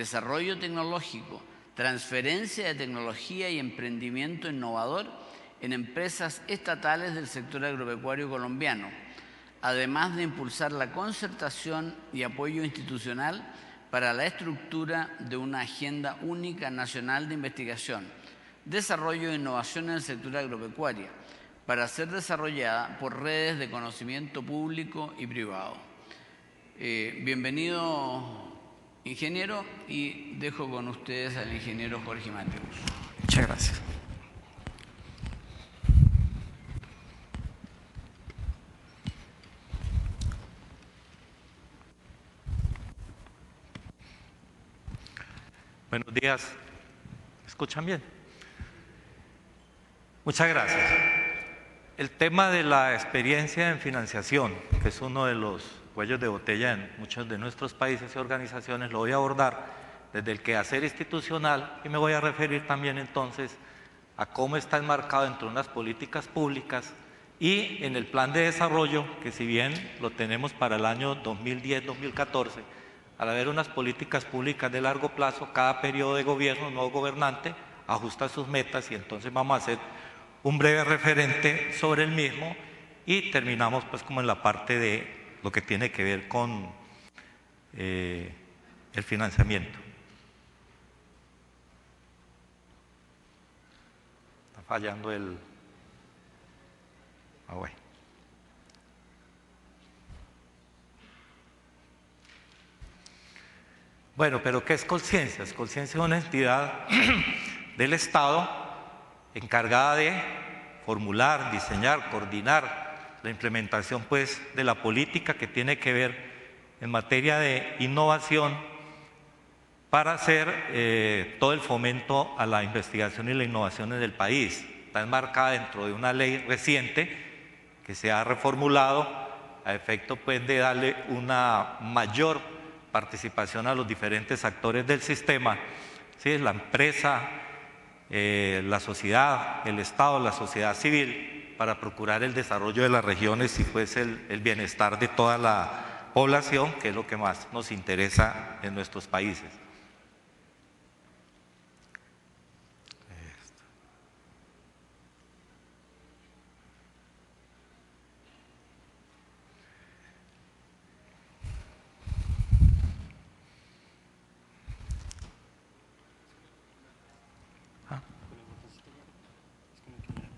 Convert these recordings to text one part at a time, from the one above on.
desarrollo tecnológico, transferencia de tecnología y emprendimiento innovador en empresas estatales del sector agropecuario colombiano, además de impulsar la concertación y apoyo institucional para la estructura de una agenda única nacional de investigación, desarrollo e innovación en el sector agropecuario, para ser desarrollada por redes de conocimiento público y privado. Bienvenido, ingeniero, y dejo con ustedes al ingeniero Jorge Mateus. Muchas gracias. Buenos días. ¿Me escuchan bien? Muchas gracias. El tema de la experiencia en financiación, que es uno de los cuellos de botella en muchos de nuestros países y organizaciones, lo voy a abordar desde el quehacer institucional y me voy a referir también entonces a cómo está enmarcado dentro de unas políticas públicas y en el plan de desarrollo, que si bien lo tenemos para el año 2010-2014, al haber unas políticas públicas de largo plazo, cada periodo de gobierno, nuevo gobernante, ajusta sus metas y entonces vamos a hacer un breve referente sobre el mismo y terminamos pues como en la parte de lo que tiene que ver con el financiamiento. Está fallando el... bueno. Bueno, pero ¿qué es Colciencia? Colciencia es una entidad del Estado encargada de formular, diseñar, coordinar la implementación pues, de la política que tiene que ver en materia de innovación para hacer todo el fomento a la investigación y la innovación en el país. Está enmarcada dentro de una ley reciente que se ha reformulado a efecto pues, de darle una mayor participación a los diferentes actores del sistema, ¿sí? La empresa, la sociedad, el Estado, la sociedad civil, para procurar el desarrollo de las regiones y pues el bienestar de toda la población, que es lo que más nos interesa en nuestros países.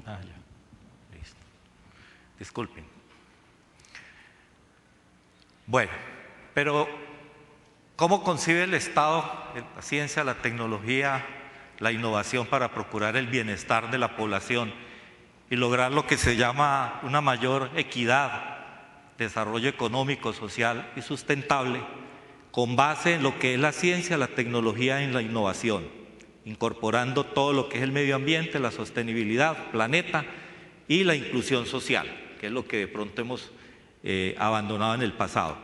Ya, listo. Disculpen. Bueno, pero ¿cómo concibe el Estado la ciencia, la tecnología, la innovación para procurar el bienestar de la población y lograr lo que se llama una mayor equidad, desarrollo económico, social y sustentable con base en lo que es la ciencia, la tecnología y la innovación, incorporando todo lo que es el medio ambiente, la sostenibilidad, planeta y la inclusión social, que es lo que de pronto hemos abandonado en el pasado?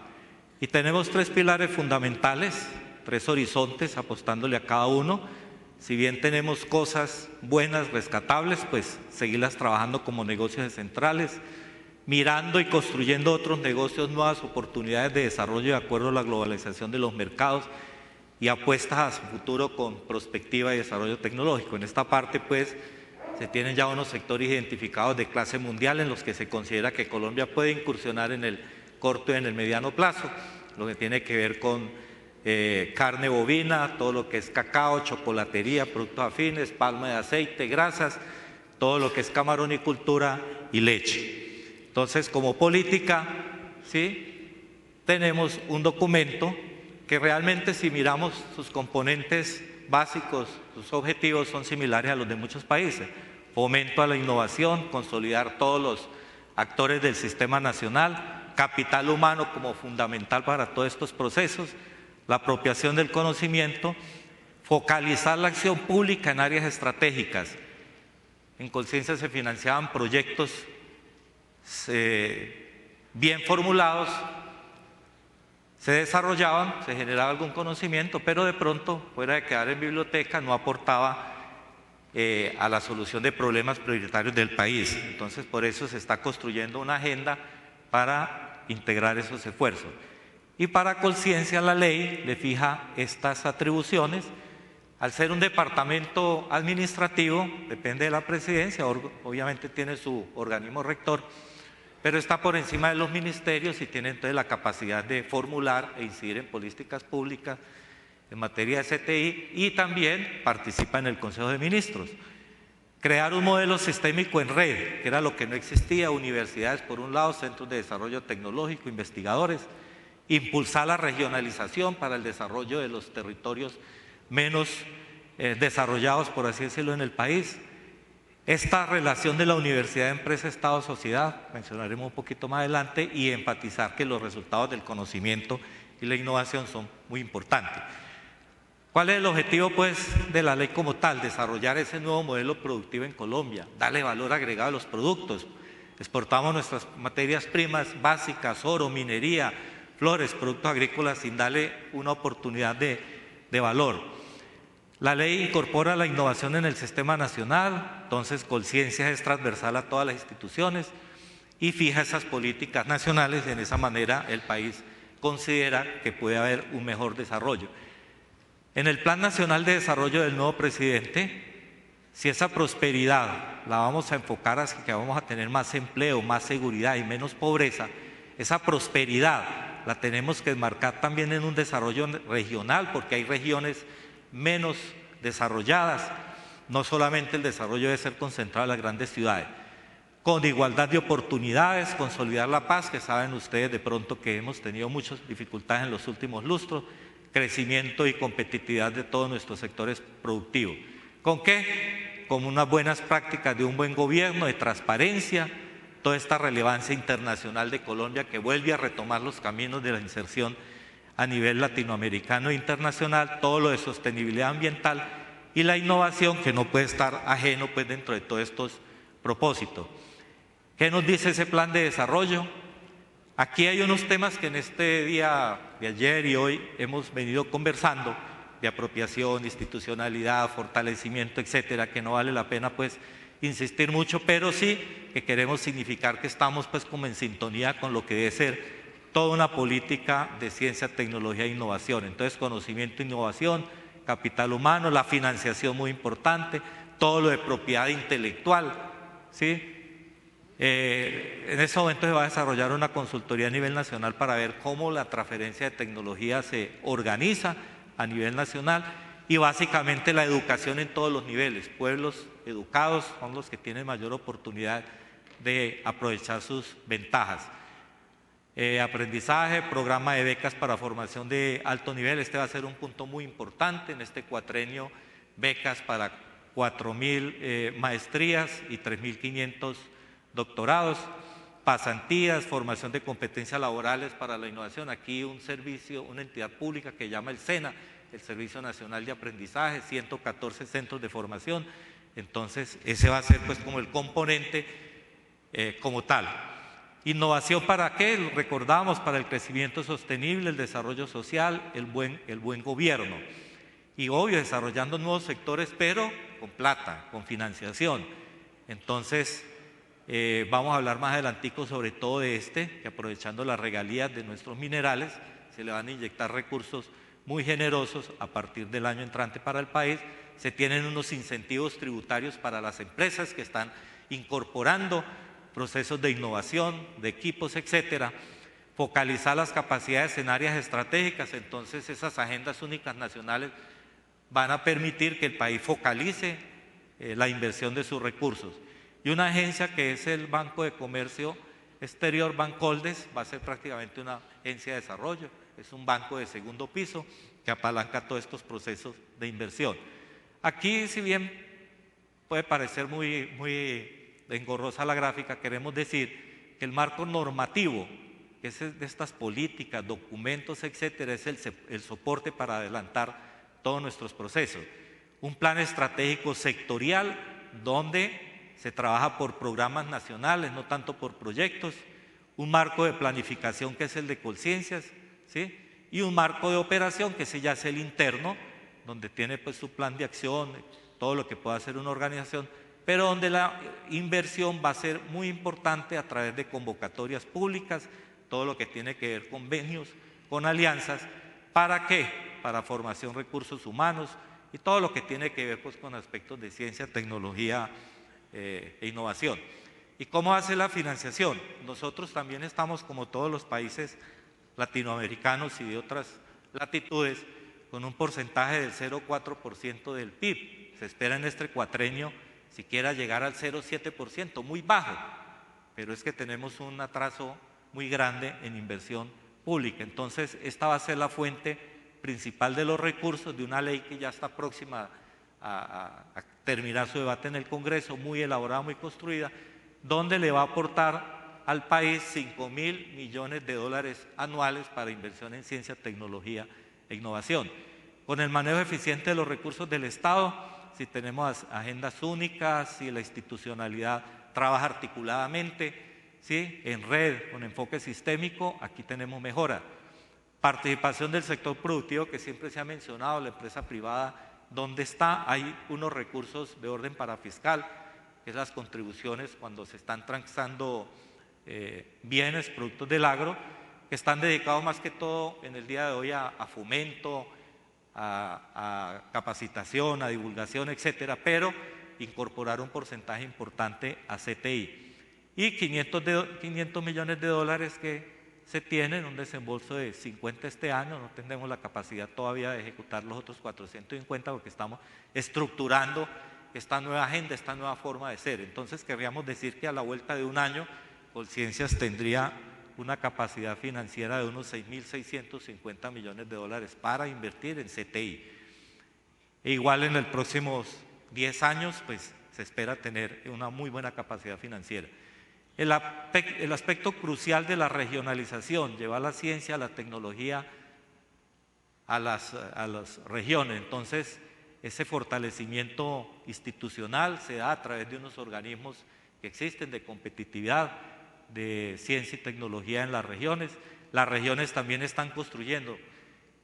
Y tenemos tres pilares fundamentales, tres horizontes, apostándole a cada uno. Si bien tenemos cosas buenas, rescatables, pues seguirlas trabajando como negocios centrales, mirando y construyendo otros negocios, nuevas oportunidades de desarrollo de acuerdo a la globalización de los mercados y apuestas a su futuro con prospectiva y desarrollo tecnológico. En esta parte, pues, se tienen ya unos sectores identificados de clase mundial en los que se considera que Colombia puede incursionar en el corto y en el mediano plazo, lo que tiene que ver con carne bovina, todo lo que es cacao, chocolatería, productos afines, palma de aceite, grasas, todo lo que es camaronicultura y leche. Entonces, como política, ¿sí?, tenemos un documento que realmente, si miramos sus componentes básicos, sus objetivos son similares a los de muchos países: fomento a la innovación, consolidar todos los actores del sistema nacional, capital humano como fundamental para todos estos procesos, la apropiación del conocimiento, focalizar la acción pública en áreas estratégicas. En Colciencia se financiaban proyectos bien formulados, se desarrollaban, se generaba algún conocimiento, pero de pronto, fuera de quedar en biblioteca, no aportaba a la solución de problemas prioritarios del país. Entonces, por eso se está construyendo una agenda para integrar esos esfuerzos. Y para Colciencia la ley le fija estas atribuciones. Al ser un departamento administrativo, depende de la presidencia, obviamente tiene su organismo rector, pero está por encima de los ministerios y tiene entonces la capacidad de formular e incidir en políticas públicas en materia de CTI y también participa en el Consejo de Ministros. Crear un modelo sistémico en red, que era lo que no existía, universidades por un lado, centros de desarrollo tecnológico, investigadores, impulsar la regionalización para el desarrollo de los territorios menos desarrollados, por así decirlo, en el país. Esta relación de la universidad, empresa, Estado, sociedad, mencionaremos un poquito más adelante, y enfatizar que los resultados del conocimiento y la innovación son muy importantes. ¿Cuál es el objetivo, pues, de la ley como tal? Desarrollar ese nuevo modelo productivo en Colombia, darle valor agregado a los productos. Exportamos nuestras materias primas básicas, oro, minería, flores, productos agrícolas, sin darle una oportunidad de valor. La ley incorpora la innovación en el sistema nacional, entonces Colciencia es transversal a todas las instituciones y fija esas políticas nacionales. De esa manera el país considera que puede haber un mejor desarrollo. En el Plan Nacional de Desarrollo del nuevo presidente, si esa prosperidad la vamos a enfocar hacia que vamos a tener más empleo, más seguridad y menos pobreza, esa prosperidad la tenemos que enmarcar también en un desarrollo regional, porque hay regiones menos desarrolladas. No solamente el desarrollo debe ser concentrado en las grandes ciudades. Con igualdad de oportunidades, consolidar la paz, que saben ustedes de pronto que hemos tenido muchas dificultades en los últimos lustros, crecimiento y competitividad de todos nuestros sectores productivos. ¿Con qué? Con unas buenas prácticas de un buen gobierno, de transparencia, toda esta relevancia internacional de Colombia que vuelve a retomar los caminos de la inserción a nivel latinoamericano e internacional, todo lo de sostenibilidad ambiental y la innovación, que no puede estar ajeno, pues, dentro de todos estos propósitos. ¿Qué nos dice ese plan de desarrollo? Aquí hay unos temas que en este día de ayer y hoy hemos venido conversando, de apropiación, institucionalidad, fortalecimiento, etcétera, que no vale la pena, pues, insistir mucho, pero sí que queremos significar que estamos, pues, como en sintonía con lo que debe ser toda una política de ciencia, tecnología e innovación. Entonces, conocimiento, innovación, capital humano, la financiación muy importante, todo lo de propiedad intelectual, ¿sí? En ese momento se va a desarrollar una consultoría a nivel nacional para ver cómo la transferencia de tecnología se organiza a nivel nacional y básicamente la educación en todos los niveles. Pueblos educados son los que tienen mayor oportunidad de aprovechar sus ventajas. Aprendizaje, programa de becas para formación de alto nivel. Este va a ser un punto muy importante en este cuatrenio, becas para 4.000 maestrías y 3.500 doctorados, pasantías, formación de competencias laborales para la innovación. Aquí un servicio, una entidad pública que llama el SENA, el Servicio Nacional de Aprendizaje, 114 centros de formación. Entonces ese va a ser, pues, como el componente como tal. Innovación, ¿para qué? Recordamos, para el crecimiento sostenible, el desarrollo social, el buen gobierno. Y obvio, desarrollando nuevos sectores, pero con plata, con financiación. Entonces, vamos a hablar más adelantico sobre todo de que aprovechando las regalías de nuestros minerales, se le van a inyectar recursos muy generosos a partir del año entrante para el país. Se tienen unos incentivos tributarios para las empresas que están incorporando procesos de innovación, de equipos, etcétera. Focalizar las capacidades en áreas estratégicas. Entonces, esas agendas únicas nacionales van a permitir que el país focalice la inversión de sus recursos. Y una agencia que es el Banco de Comercio Exterior, Bancoldes, va a ser prácticamente una agencia de desarrollo. Es un banco de segundo piso que apalanca todos estos procesos de inversión. Aquí, si bien puede parecer muy engorrosa la gráfica, queremos decir que el marco normativo, que es de estas políticas, documentos, etcétera, es el soporte para adelantar todos nuestros procesos. Un plan estratégico sectorial donde se trabaja por programas nacionales, no tanto por proyectos. Un marco de planificación que es el de Colciencias, ¿sí? Y un marco de operación que ese ya es el interno, donde tiene, pues, su plan de acción, todo lo que pueda hacer una organización, pero donde la inversión va a ser muy importante a través de convocatorias públicas, todo lo que tiene que ver convenios con alianzas. ¿Para qué? Para formación, recursos humanos y todo lo que tiene que ver pues, con aspectos de ciencia, tecnología e innovación. ¿Y cómo hace la financiación? Nosotros también estamos, como todos los países latinoamericanos y de otras latitudes, con un porcentaje del 0,4% del PIB. Se espera en este cuatrenio siquiera llegar al 0,7%, muy bajo, pero es que tenemos un atraso muy grande en inversión pública. Entonces, esta va a ser la fuente principal de los recursos de una ley que ya está próxima a terminar su debate en el Congreso, muy elaborada, muy construida, donde le va a aportar al país 5.000 millones de dólares anuales para inversión en ciencia, tecnología e innovación. Con el manejo eficiente de los recursos del Estado, si tenemos agendas únicas, si la institucionalidad trabaja articuladamente, ¿sí? En red, con enfoque sistémico, aquí tenemos mejora. Participación del sector productivo, que siempre se ha mencionado, la empresa privada, ¿dónde está? Hay unos recursos de orden parafiscal, que es las contribuciones cuando se están transando bienes, productos del agro, que están dedicados más que todo en el día de hoy a fomento, a capacitación, a divulgación, etcétera, pero incorporar un porcentaje importante a CTI. Y 500 millones de dólares que se tienen, un desembolso de 50 este año, no tenemos la capacidad todavía de ejecutar los otros 450 porque estamos estructurando esta nueva agenda, esta nueva forma de ser. Entonces querríamos decir que a la vuelta de un año, Colciencias tendría una capacidad financiera de unos 6.650 millones de dólares para invertir en CTI. E igual en los próximos 10 años, pues se espera tener una muy buena capacidad financiera. El aspecto crucial de la regionalización, llevar la ciencia, la tecnología a las regiones. Entonces, ese fortalecimiento institucional se da a través de unos organismos que existen de competitividad, de ciencia y tecnología en las regiones. Las regiones también están construyendo,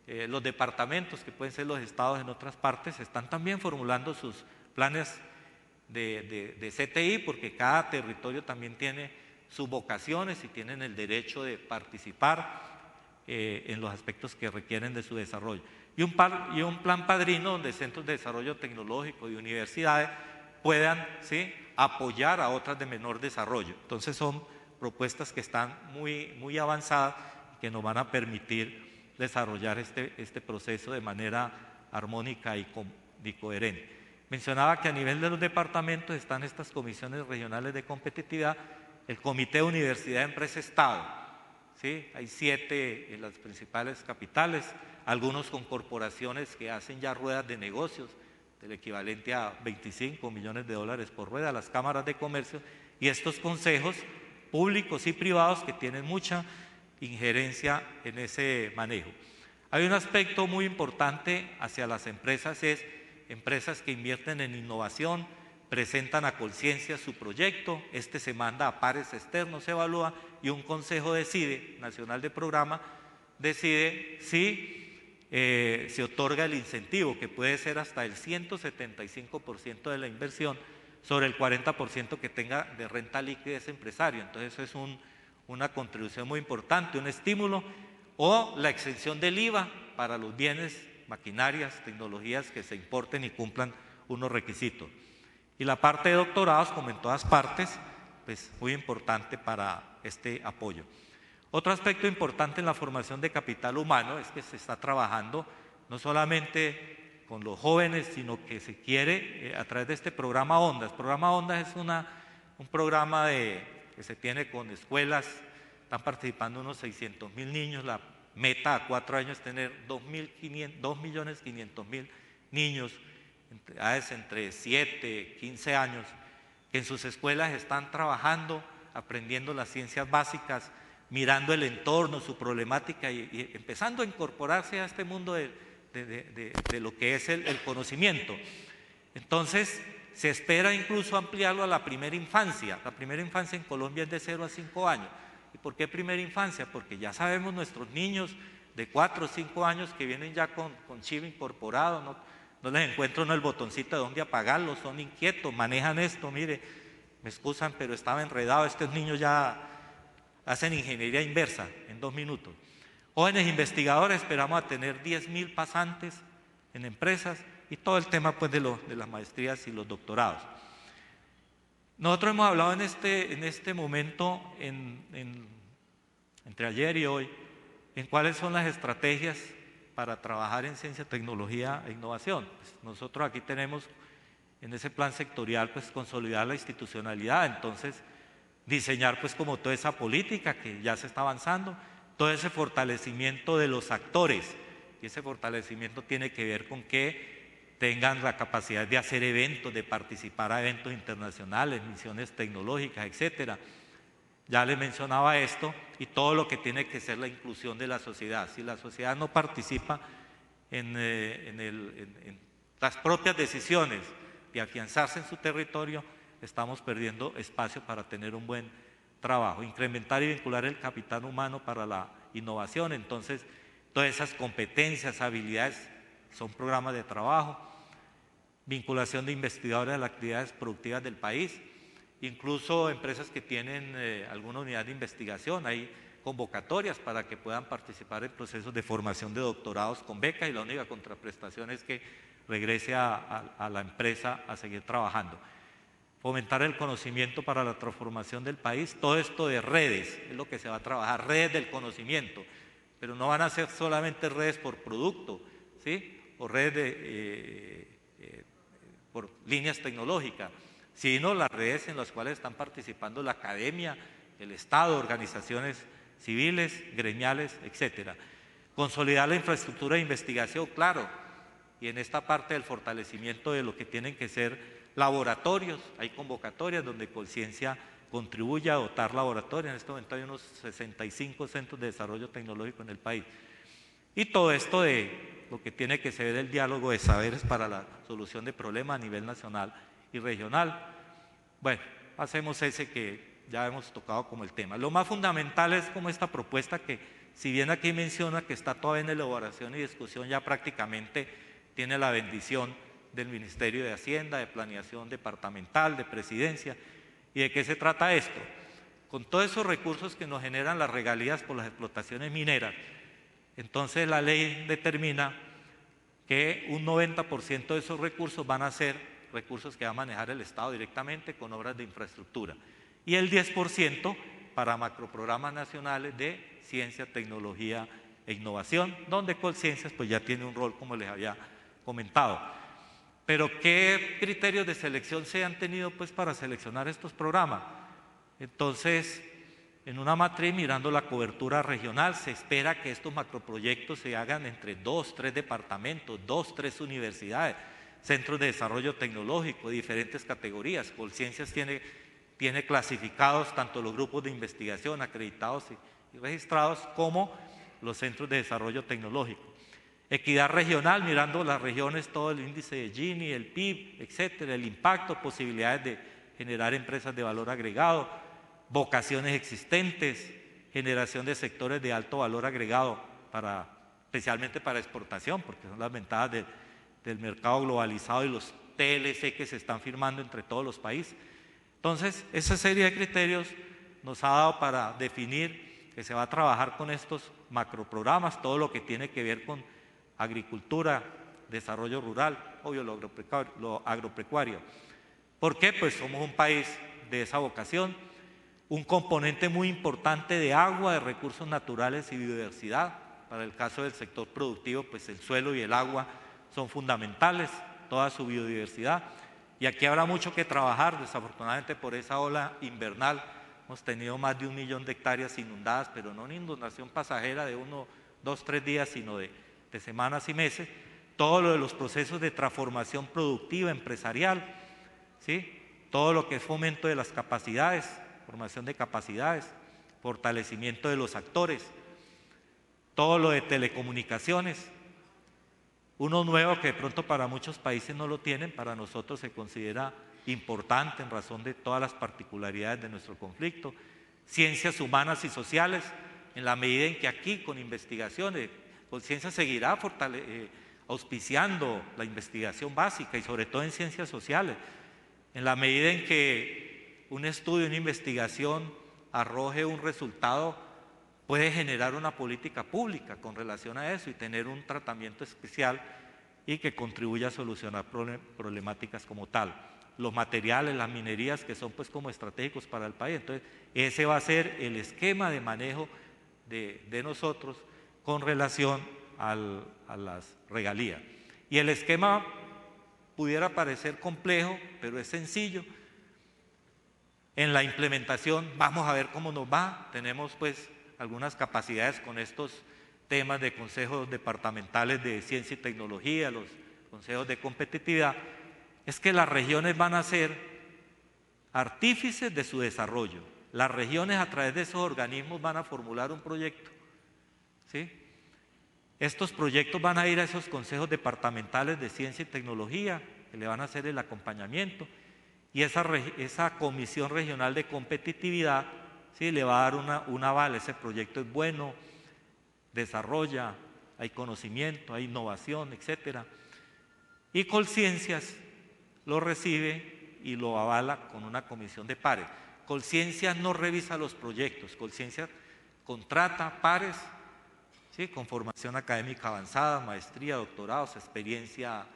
los departamentos, que pueden ser los estados en otras partes, están también formulando sus planes de CTI, porque cada territorio también tiene sus vocaciones y tienen el derecho de participar en los aspectos que requieren de su desarrollo. Y un plan padrino donde centros de desarrollo tecnológico y universidades puedan, ¿sí?, apoyar a otras de menor desarrollo. Entonces son propuestas que están muy avanzadas y que nos van a permitir desarrollar este proceso de manera armónica y coherente. Mencionaba que a nivel de los departamentos están estas comisiones regionales de competitividad, el Comité de Universidad, Empresa, Estado, ¿sí? Hay 7 en las principales capitales, algunos con corporaciones que hacen ya ruedas de negocios, del equivalente a 25 millones de dólares por rueda, las cámaras de comercio, y estos consejos públicos y privados que tienen mucha injerencia en ese manejo. Hay un aspecto muy importante hacia las empresas, es empresas que invierten en innovación, presentan a Colciencia su proyecto, este se manda a pares externos, se evalúa y un consejo decide, nacional de programa, decide si se otorga el incentivo, que puede ser hasta el 175% de la inversión sobre el 40% que tenga de renta líquida ese empresario. Entonces eso es una contribución muy importante, un estímulo, o la exención del IVA para los bienes, maquinarias, tecnologías que se importen y cumplan unos requisitos. Y la parte de doctorados, como en todas partes, pues muy importante para este apoyo. Otro aspecto importante en la formación de capital humano es que se está trabajando no solamente con los jóvenes, sino que se quiere a través de este programa ONDAS. El programa ONDAS es un programa que se tiene con escuelas, están participando unos 600.000 niños, la meta a 4 años es tener 2.500.000 niños, edades entre 7 y 15 años, que en sus escuelas están trabajando, aprendiendo las ciencias básicas, mirando el entorno, su problemática y empezando a incorporarse a este mundo de lo que es el conocimiento. Entonces, se espera incluso ampliarlo a la primera infancia. La primera infancia en Colombia es de 0 a 5 años. ¿Y por qué primera infancia? Porque ya sabemos nuestros niños de 4 o 5 años que vienen ya con chip incorporado, no les encuentro el botoncito de dónde apagarlo, son inquietos, manejan esto, mire, me excusan, pero estaba enredado, estos niños ya hacen ingeniería inversa en 2 minutos. Jóvenes investigadores, esperamos a tener 10.000 pasantes en empresas y todo el tema pues de las maestrías y los doctorados. Nosotros hemos hablado en este momento, entre ayer y hoy, en cuáles son las estrategias para trabajar en ciencia, tecnología e innovación. Pues nosotros aquí tenemos en ese plan sectorial pues consolidar la institucionalidad, entonces diseñar pues como toda esa política que ya se está avanzando, todo ese fortalecimiento de los actores, y ese fortalecimiento tiene que ver con que tengan la capacidad de hacer eventos, de participar a eventos internacionales, misiones tecnológicas, etcétera. Ya les mencionaba esto y todo lo que tiene que ser la inclusión de la sociedad. Si la sociedad no participa en las propias decisiones de afianzarse en su territorio, estamos perdiendo espacio para tener un buen trabajo. Incrementar y vincular el capital humano para la innovación. Entonces, todas esas competencias, habilidades son programas de trabajo. Vinculación de investigadores a las actividades productivas del país. Incluso empresas que tienen alguna unidad de investigación, hay convocatorias para que puedan participar en procesos de formación de doctorados con beca y la única contraprestación es que regrese a la empresa a seguir trabajando. Fomentar el conocimiento para la transformación del país, todo esto de redes es lo que se va a trabajar, redes del conocimiento, pero no van a ser solamente redes por producto, ¿sí? O redes por líneas tecnológicas, sino las redes en las cuales están participando la academia, el Estado, organizaciones civiles, gremiales, etcétera. Consolidar la infraestructura de investigación, claro, y en esta parte del fortalecimiento de lo que tienen que ser laboratorios, hay convocatorias donde Colciencia contribuye a dotar laboratorios, en este momento hay unos 65 centros de desarrollo tecnológico en el país. Y todo esto de lo que tiene que ser el diálogo de saberes para la solución de problemas a nivel nacional y regional. Bueno, hacemos ese que ya hemos tocado como el tema. Lo más fundamental es como esta propuesta que, si bien aquí menciona que está todavía en elaboración y discusión, ya prácticamente tiene la bendición del Ministerio de Hacienda, de Planeación Departamental, de Presidencia. ¿Y de qué se trata esto? Con todos esos recursos que nos generan las regalías por las explotaciones mineras, entonces la ley determina que un 90% de esos recursos van a ser recursos que va a manejar el Estado directamente con obras de infraestructura y el 10% para macroprogramas nacionales de ciencia, tecnología e innovación, donde Colciencias pues ya tiene un rol como les había comentado. Pero ¿qué criterios de selección se han tenido pues para seleccionar estos programas? Entonces, en una matriz mirando la cobertura regional, se espera que estos macroproyectos se hagan entre 2, 3 departamentos, 2, 3 universidades, centros de desarrollo tecnológico, diferentes categorías. Colciencias tiene clasificados tanto los grupos de investigación acreditados y registrados como los centros de desarrollo tecnológico. Equidad regional, mirando las regiones, todo el índice de Gini, el PIB, etcétera, el impacto, posibilidades de generar empresas de valor agregado, vocaciones existentes, generación de sectores de alto valor agregado, especialmente para exportación, porque son las ventajas del mercado globalizado y los TLC que se están firmando entre todos los países. Entonces, esa serie de criterios nos ha dado para definir que se va a trabajar con estos macroprogramas, todo lo que tiene que ver con agricultura, desarrollo rural, obvio lo agropecuario. ¿Por qué? Pues somos un país de esa vocación, un componente muy importante de agua, de recursos naturales y biodiversidad. Para el caso del sector productivo, pues el suelo y el agua son fundamentales, toda su biodiversidad. Y aquí habrá mucho que trabajar, desafortunadamente por esa ola invernal hemos tenido más de 1 millón de hectáreas inundadas, pero no una inundación pasajera de 1, 2, 3 días, sino de semanas y meses. Todo lo de los procesos de transformación productiva, empresarial, ¿sí? Todo lo que es fomento de las capacidades, formación de capacidades, fortalecimiento de los actores, todo lo de telecomunicaciones, uno nuevo que de pronto para muchos países no lo tienen, para nosotros se considera importante en razón de todas las particularidades de nuestro conflicto, ciencias humanas y sociales, en la medida en que aquí con investigaciones, Colciencia seguirá auspiciando la investigación básica y sobre todo en ciencias sociales, en la medida en que un estudio, una investigación arroje un resultado puede generar una política pública con relación a eso y tener un tratamiento especial y que contribuya a solucionar problemáticas como tal. Los materiales, las minerías que son pues como estratégicos para el país. Entonces, ese va a ser el esquema de manejo de nosotros con relación a las regalías. Y el esquema pudiera parecer complejo, pero es sencillo. En la implementación vamos a ver cómo nos va. Tenemos pues algunas capacidades con estos temas de consejos departamentales de ciencia y tecnología, los consejos de competitividad. Es que las regiones van a ser artífices de su desarrollo. Las regiones a través de esos organismos van a formular un proyecto, ¿sí? Estos proyectos van a ir a esos consejos departamentales de ciencia y tecnología, que le van a hacer el acompañamiento, y esa comisión regional de competitividad, ¿sí?, le va a dar un aval. Ese proyecto es bueno, desarrolla, hay conocimiento, hay innovación, etc. Y Colciencias lo recibe y lo avala con una comisión de pares. Colciencias no revisa los proyectos, Colciencias contrata pares, ¿sí?, con formación académica avanzada, maestría, doctorados, experiencia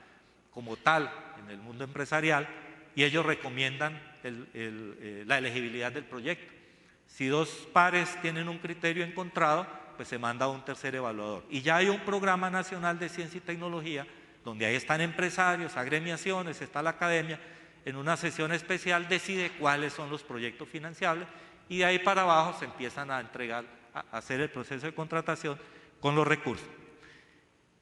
como tal en el mundo empresarial, y ellos recomiendan la elegibilidad del proyecto. Si dos pares tienen un criterio encontrado, pues se manda a un tercer evaluador. Y ya hay un programa nacional de ciencia y tecnología, donde ahí están empresarios, agremiaciones, está la academia, en una sesión especial decide cuáles son los proyectos financiables, y de ahí para abajo se empiezan a entregar, a hacer el proceso de contratación con los recursos.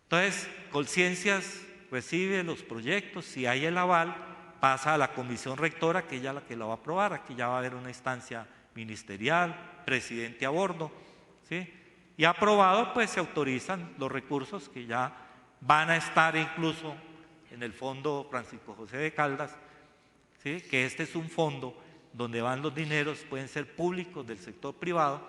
Entonces, Colciencias recibe los proyectos, si hay el aval, pasa a la comisión rectora, que ella es la que la va a aprobar. Aquí ya va a haber una instancia ministerial, presidente a bordo, ¿sí? Y aprobado, pues se autorizan los recursos que ya van a estar incluso en el fondo Francisco José de Caldas, ¿sí?, que este es un fondo donde van los dineros, pueden ser públicos, del sector privado.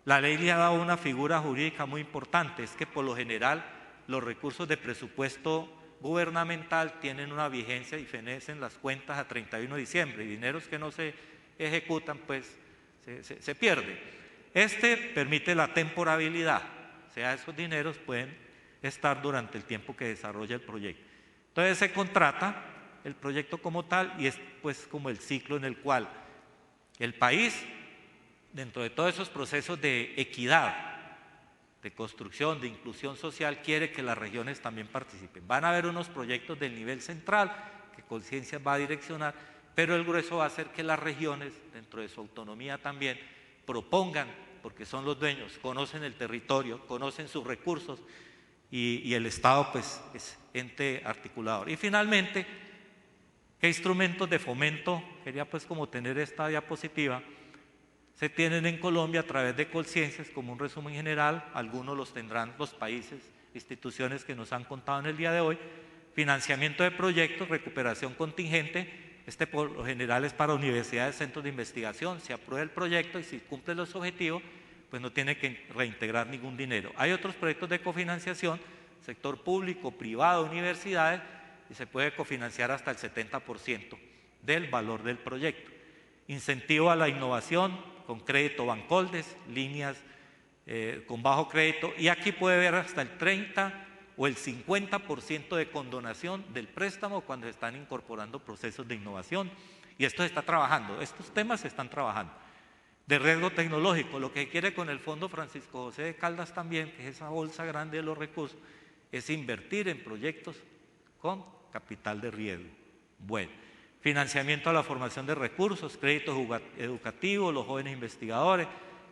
La ley le ha dado una figura jurídica muy importante, es que por lo general los recursos de presupuesto gubernamental tienen una vigencia y fenecen las cuentas a 31 de diciembre, y dineros que no se ejecutan pues se pierden. Este permite la temporabilidad, o sea, esos dineros pueden estar durante el tiempo que desarrolla el proyecto. Entonces se contrata el proyecto como tal, y es pues como el ciclo en el cual el país, dentro de todos esos procesos de equidad, de construcción, de inclusión social, quiere que las regiones también participen. Van a haber unos proyectos del nivel central que Colciencias va a direccionar, pero el grueso va a ser que las regiones, dentro de su autonomía también, propongan, porque son los dueños, conocen el territorio, conocen sus recursos, y el Estado pues es ente articulador. Y finalmente, ¿qué instrumentos de fomento? Quería pues como tener esta diapositiva. Se tienen en Colombia a través de Colciencias, como un resumen general, algunos los tendrán los países, instituciones que nos han contado en el día de hoy. Financiamiento de proyectos, recuperación contingente, este por lo general es para universidades, centros de investigación. Se aprueba el proyecto y si cumple los objetivos, pues no tiene que reintegrar ningún dinero. Hay otros proyectos de cofinanciación, sector público, privado, universidades, y se puede cofinanciar hasta el 70% del valor del proyecto. Incentivo a la innovación con crédito Bancoldes, líneas con bajo crédito, y aquí puede ver hasta el 30 o el 50% de condonación del préstamo cuando se están incorporando procesos de innovación. Y esto se está trabajando, estos temas se están trabajando. De riesgo tecnológico, lo que quiere con el Fondo Francisco José de Caldas también, que es esa bolsa grande de los recursos, es invertir en proyectos con capital de riesgo. Bueno, financiamiento a la formación de recursos, créditos educativos, los jóvenes investigadores,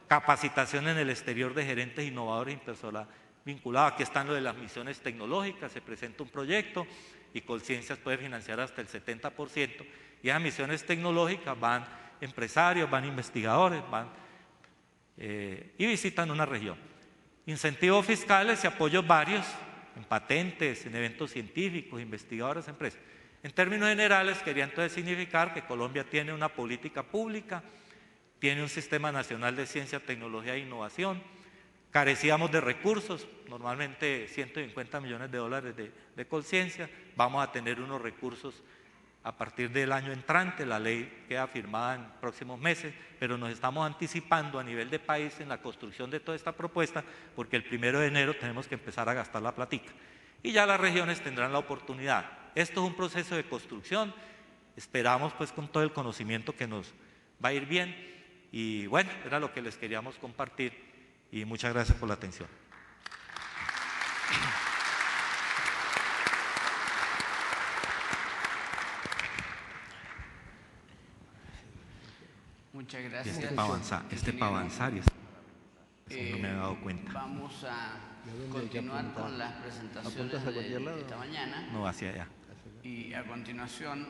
capacitación en el exterior de gerentes innovadores y personal vinculado. Aquí están lo de las misiones tecnológicas, se presenta un proyecto y Colciencias puede financiar hasta el 70%, y a misiones tecnológicas van empresarios, van investigadores, van y visitan una región. Incentivos fiscales y apoyos varios en patentes, en eventos científicos, investigadores, empresas. En términos generales, quería entonces significar que Colombia tiene una política pública, tiene un sistema nacional de ciencia, tecnología e innovación. Carecíamos de recursos, normalmente 150 millones de dólares de Colciencias, vamos a tener unos recursos a partir del año entrante. La ley queda firmada en próximos meses, pero nos estamos anticipando a nivel de país en la construcción de toda esta propuesta, porque el 1 de enero tenemos que empezar a gastar la platica. Y ya las regiones tendrán la oportunidad. Esto es un proceso de construcción, esperamos pues con todo el conocimiento que nos va a ir bien. Y bueno, era lo que les queríamos compartir y muchas gracias por la atención. Muchas gracias. Este para avanzar y no me he dado cuenta. Vamos a continuar con las presentaciones de esta mañana. No, hacia allá. Y a continuación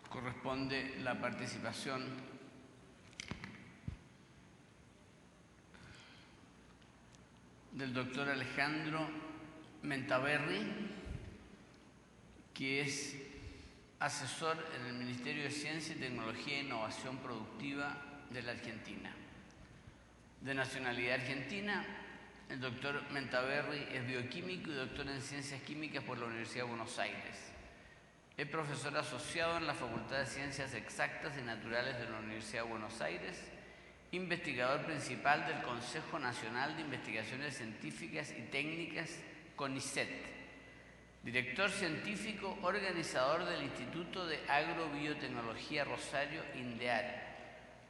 corresponde la participación del doctor Alejandro Mentaverri, que es asesor en el Ministerio de Ciencia y Tecnología e Innovación Productiva de la Argentina. De nacionalidad argentina, el doctor Mentaverri es bioquímico y doctor en Ciencias Químicas por la Universidad de Buenos Aires. Es profesor asociado en la Facultad de Ciencias Exactas y Naturales de la Universidad de Buenos Aires, investigador principal del Consejo Nacional de Investigaciones Científicas y Técnicas, CONICET, director científico organizador del Instituto de Agrobiotecnología Rosario, INDEAR,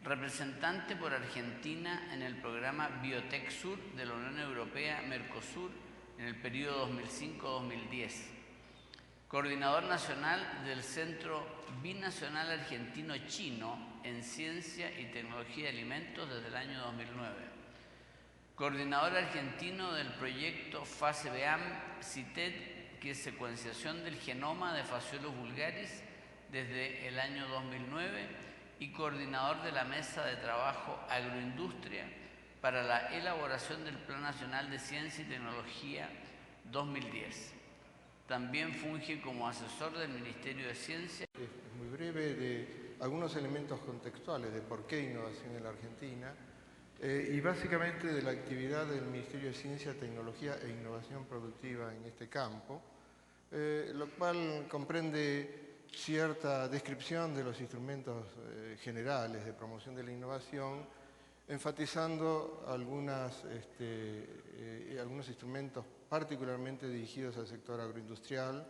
representante por Argentina en el programa Biotec-Sur de la Unión Europea-Mercosur en el periodo 2005-2010, coordinador nacional del Centro Binacional Argentino-Chino en Ciencia y Tecnología de Alimentos desde el año 2009, coordinador argentino del proyecto FASEBEAM-CITED, que es secuenciación del genoma de Phaseolus vulgaris desde el año 2009, y coordinador de la Mesa de Trabajo Agroindustria para la elaboración del Plan Nacional de Ciencia y Tecnología 2010. También funge como asesor del Ministerio de Ciencia. Es muy breve de algunos elementos contextuales de por qué innovación en la Argentina y básicamente de la actividad del Ministerio de Ciencia, Tecnología e Innovación Productiva en este campo, lo cual comprende cierta descripción de los instrumentos generales de promoción de la innovación, enfatizando algunos instrumentos particularmente dirigidos al sector agroindustrial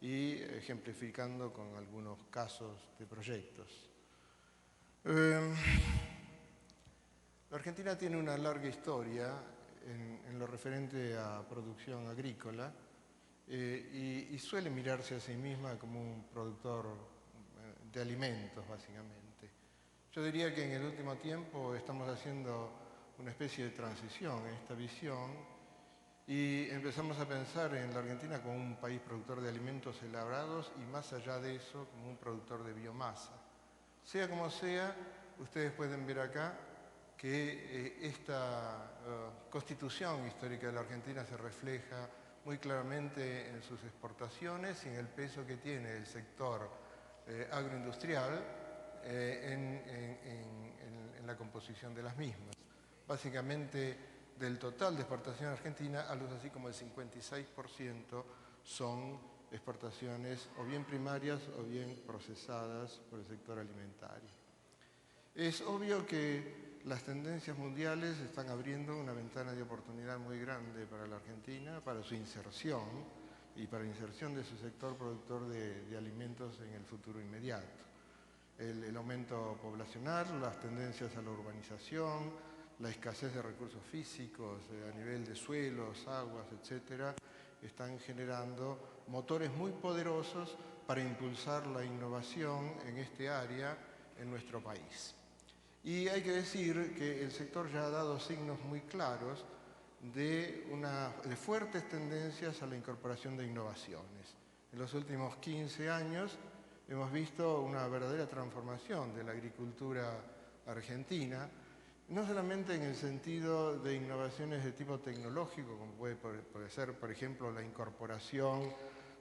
y ejemplificando con algunos casos de proyectos. La Argentina tiene una larga historia en lo referente a producción agrícola, y suele mirarse a sí misma como un productor de alimentos, básicamente. Yo diría que en el último tiempo estamos haciendo una especie de transición en esta visión y empezamos a pensar en la Argentina como un país productor de alimentos elaborados y más allá de eso como un productor de biomasa. Sea como sea, ustedes pueden ver acá que esta constitución histórica de la Argentina se refleja muy claramente en sus exportaciones y en el peso que tiene el sector agroindustrial en la composición de las mismas. Básicamente, del total de exportación argentina, algo así como el 56% son exportaciones o bien primarias o bien procesadas por el sector alimentario. Es obvio que las tendencias mundiales están abriendo una ventana de oportunidad muy grande para la Argentina, para su inserción y para la inserción de su sector productor de alimentos en el futuro inmediato. El aumento poblacional, las tendencias a la urbanización, la escasez de recursos físicos a nivel de suelos, aguas, etcétera, están generando motores muy poderosos para impulsar la innovación en este área en nuestro país. Y hay que decir que el sector ya ha dado signos muy claros de fuertes tendencias a la incorporación de innovaciones. En los últimos 15 años hemos visto una verdadera transformación de la agricultura argentina, no solamente en el sentido de innovaciones de tipo tecnológico, como puede ser, por ejemplo, la incorporación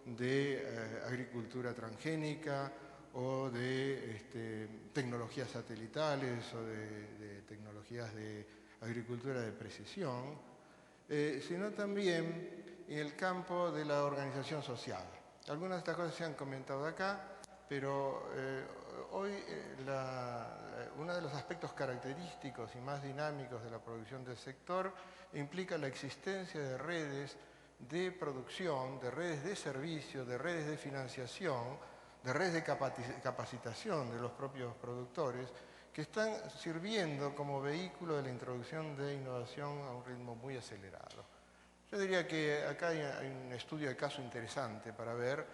de agricultura transgénica, o de tecnologías satelitales o de tecnologías de agricultura de precisión, sino también en el campo de la organización social. Algunas de estas cosas se han comentado acá. pero hoy uno de los aspectos característicos y más dinámicos de la producción del sector implica la existencia de redes de producción, de redes de servicio, de redes de financiación, de redes de capacitación de los propios productores, que están sirviendo como vehículo de la introducción de innovación a un ritmo muy acelerado. Yo diría que acá hay un estudio de caso interesante para ver.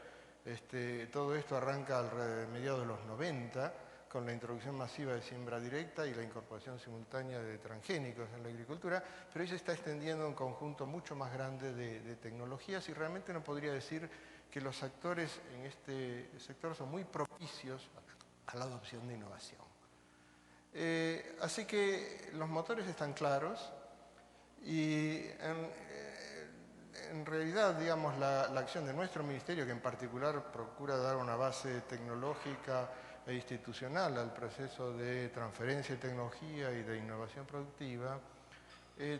Todo esto arranca a mediados de los 90, con la introducción masiva de siembra directa y la incorporación simultánea de transgénicos en la agricultura, pero hoy se está extendiendo a un conjunto mucho más grande de tecnologías y realmente no podría decir que los actores en este sector son muy propicios a la adopción de innovación. Así que los motores están claros y en realidad, digamos, la acción de nuestro ministerio, que en particular procura dar una base tecnológica e institucional al proceso de transferencia de tecnología y de innovación productiva,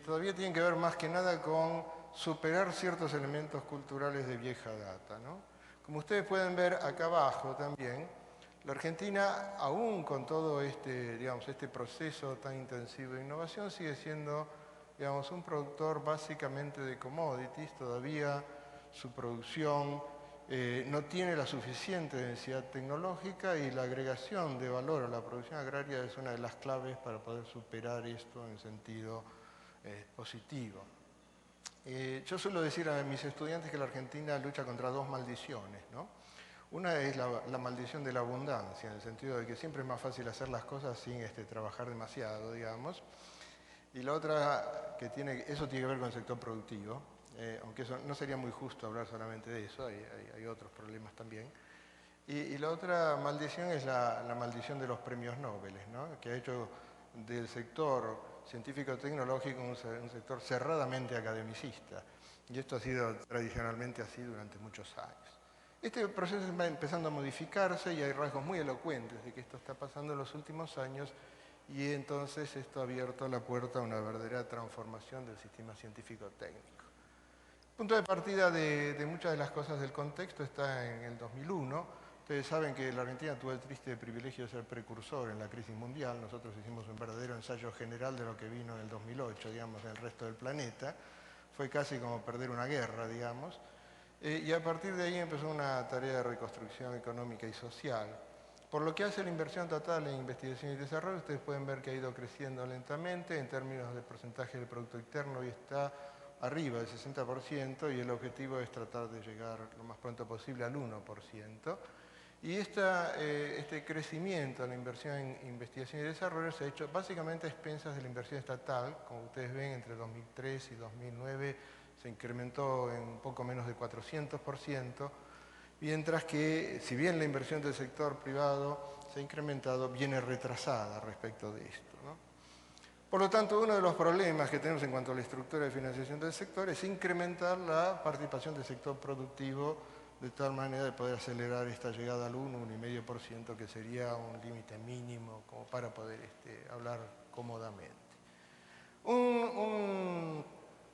todavía tiene que ver más que nada con superar ciertos elementos culturales de vieja data, ¿no? Como ustedes pueden ver acá abajo también, la Argentina, aún con todo este proceso tan intensivo de innovación, sigue siendo, digamos, un productor básicamente de commodities. Todavía su producción no tiene la suficiente densidad tecnológica y la agregación de valor a la producción agraria es una de las claves para poder superar esto en sentido positivo. Yo suelo decir a mis estudiantes que la Argentina lucha contra dos maldiciones, ¿no? Una es la maldición de la abundancia, en el sentido de que siempre es más fácil hacer las cosas sin trabajar demasiado, digamos. Y la otra, eso tiene que ver con el sector productivo, aunque eso no sería muy justo hablar solamente de eso, hay otros problemas también. Y la otra maldición es la maldición de los premios Nobel, ¿no? Que ha hecho del sector científico-tecnológico un sector cerradamente academicista. Y esto ha sido tradicionalmente así durante muchos años. Este proceso va empezando a modificarse y hay rasgos muy elocuentes de que esto está pasando en los últimos años, y entonces esto ha abierto la puerta a una verdadera transformación del sistema científico-técnico. El punto de partida de muchas de las cosas del contexto está en el 2001. Ustedes saben que la Argentina tuvo el triste privilegio de ser precursor en la crisis mundial. Nosotros hicimos un verdadero ensayo general de lo que vino en el 2008, digamos, en el resto del planeta. Fue casi como perder una guerra, digamos. Y a partir de ahí empezó una tarea de reconstrucción económica y social. Por lo que hace la inversión total en investigación y desarrollo, ustedes pueden ver que ha ido creciendo lentamente en términos de porcentaje del Producto Interno y está arriba del 60%, y el objetivo es tratar de llegar lo más pronto posible al 1%. Y este crecimiento en la inversión en investigación y desarrollo se ha hecho básicamente a expensas de la inversión estatal. Como ustedes ven, entre 2003 y 2009 se incrementó en un poco menos de 400%, mientras que, si bien la inversión del sector privado se ha incrementado, viene retrasada respecto de esto, ¿no? Por lo tanto, uno de los problemas que tenemos en cuanto a la estructura de financiación del sector es incrementar la participación del sector productivo de tal manera de poder acelerar esta llegada al 1,5%, que sería un límite mínimo como para poder hablar cómodamente. Un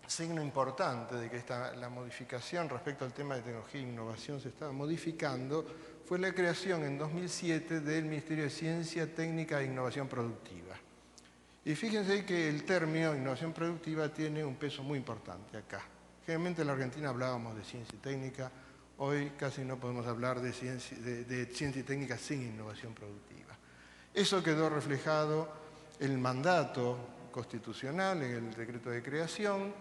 signo importante de que la modificación respecto al tema de tecnología e innovación se estaba modificando fue la creación en 2007 del Ministerio de Ciencia, Técnica e Innovación Productiva. Y fíjense que el término innovación productiva tiene un peso muy importante acá. Generalmente en la Argentina hablábamos de ciencia y técnica, hoy casi no podemos hablar de ciencia y técnica sin innovación productiva. Eso quedó reflejado en el mandato constitucional, en el decreto de creación,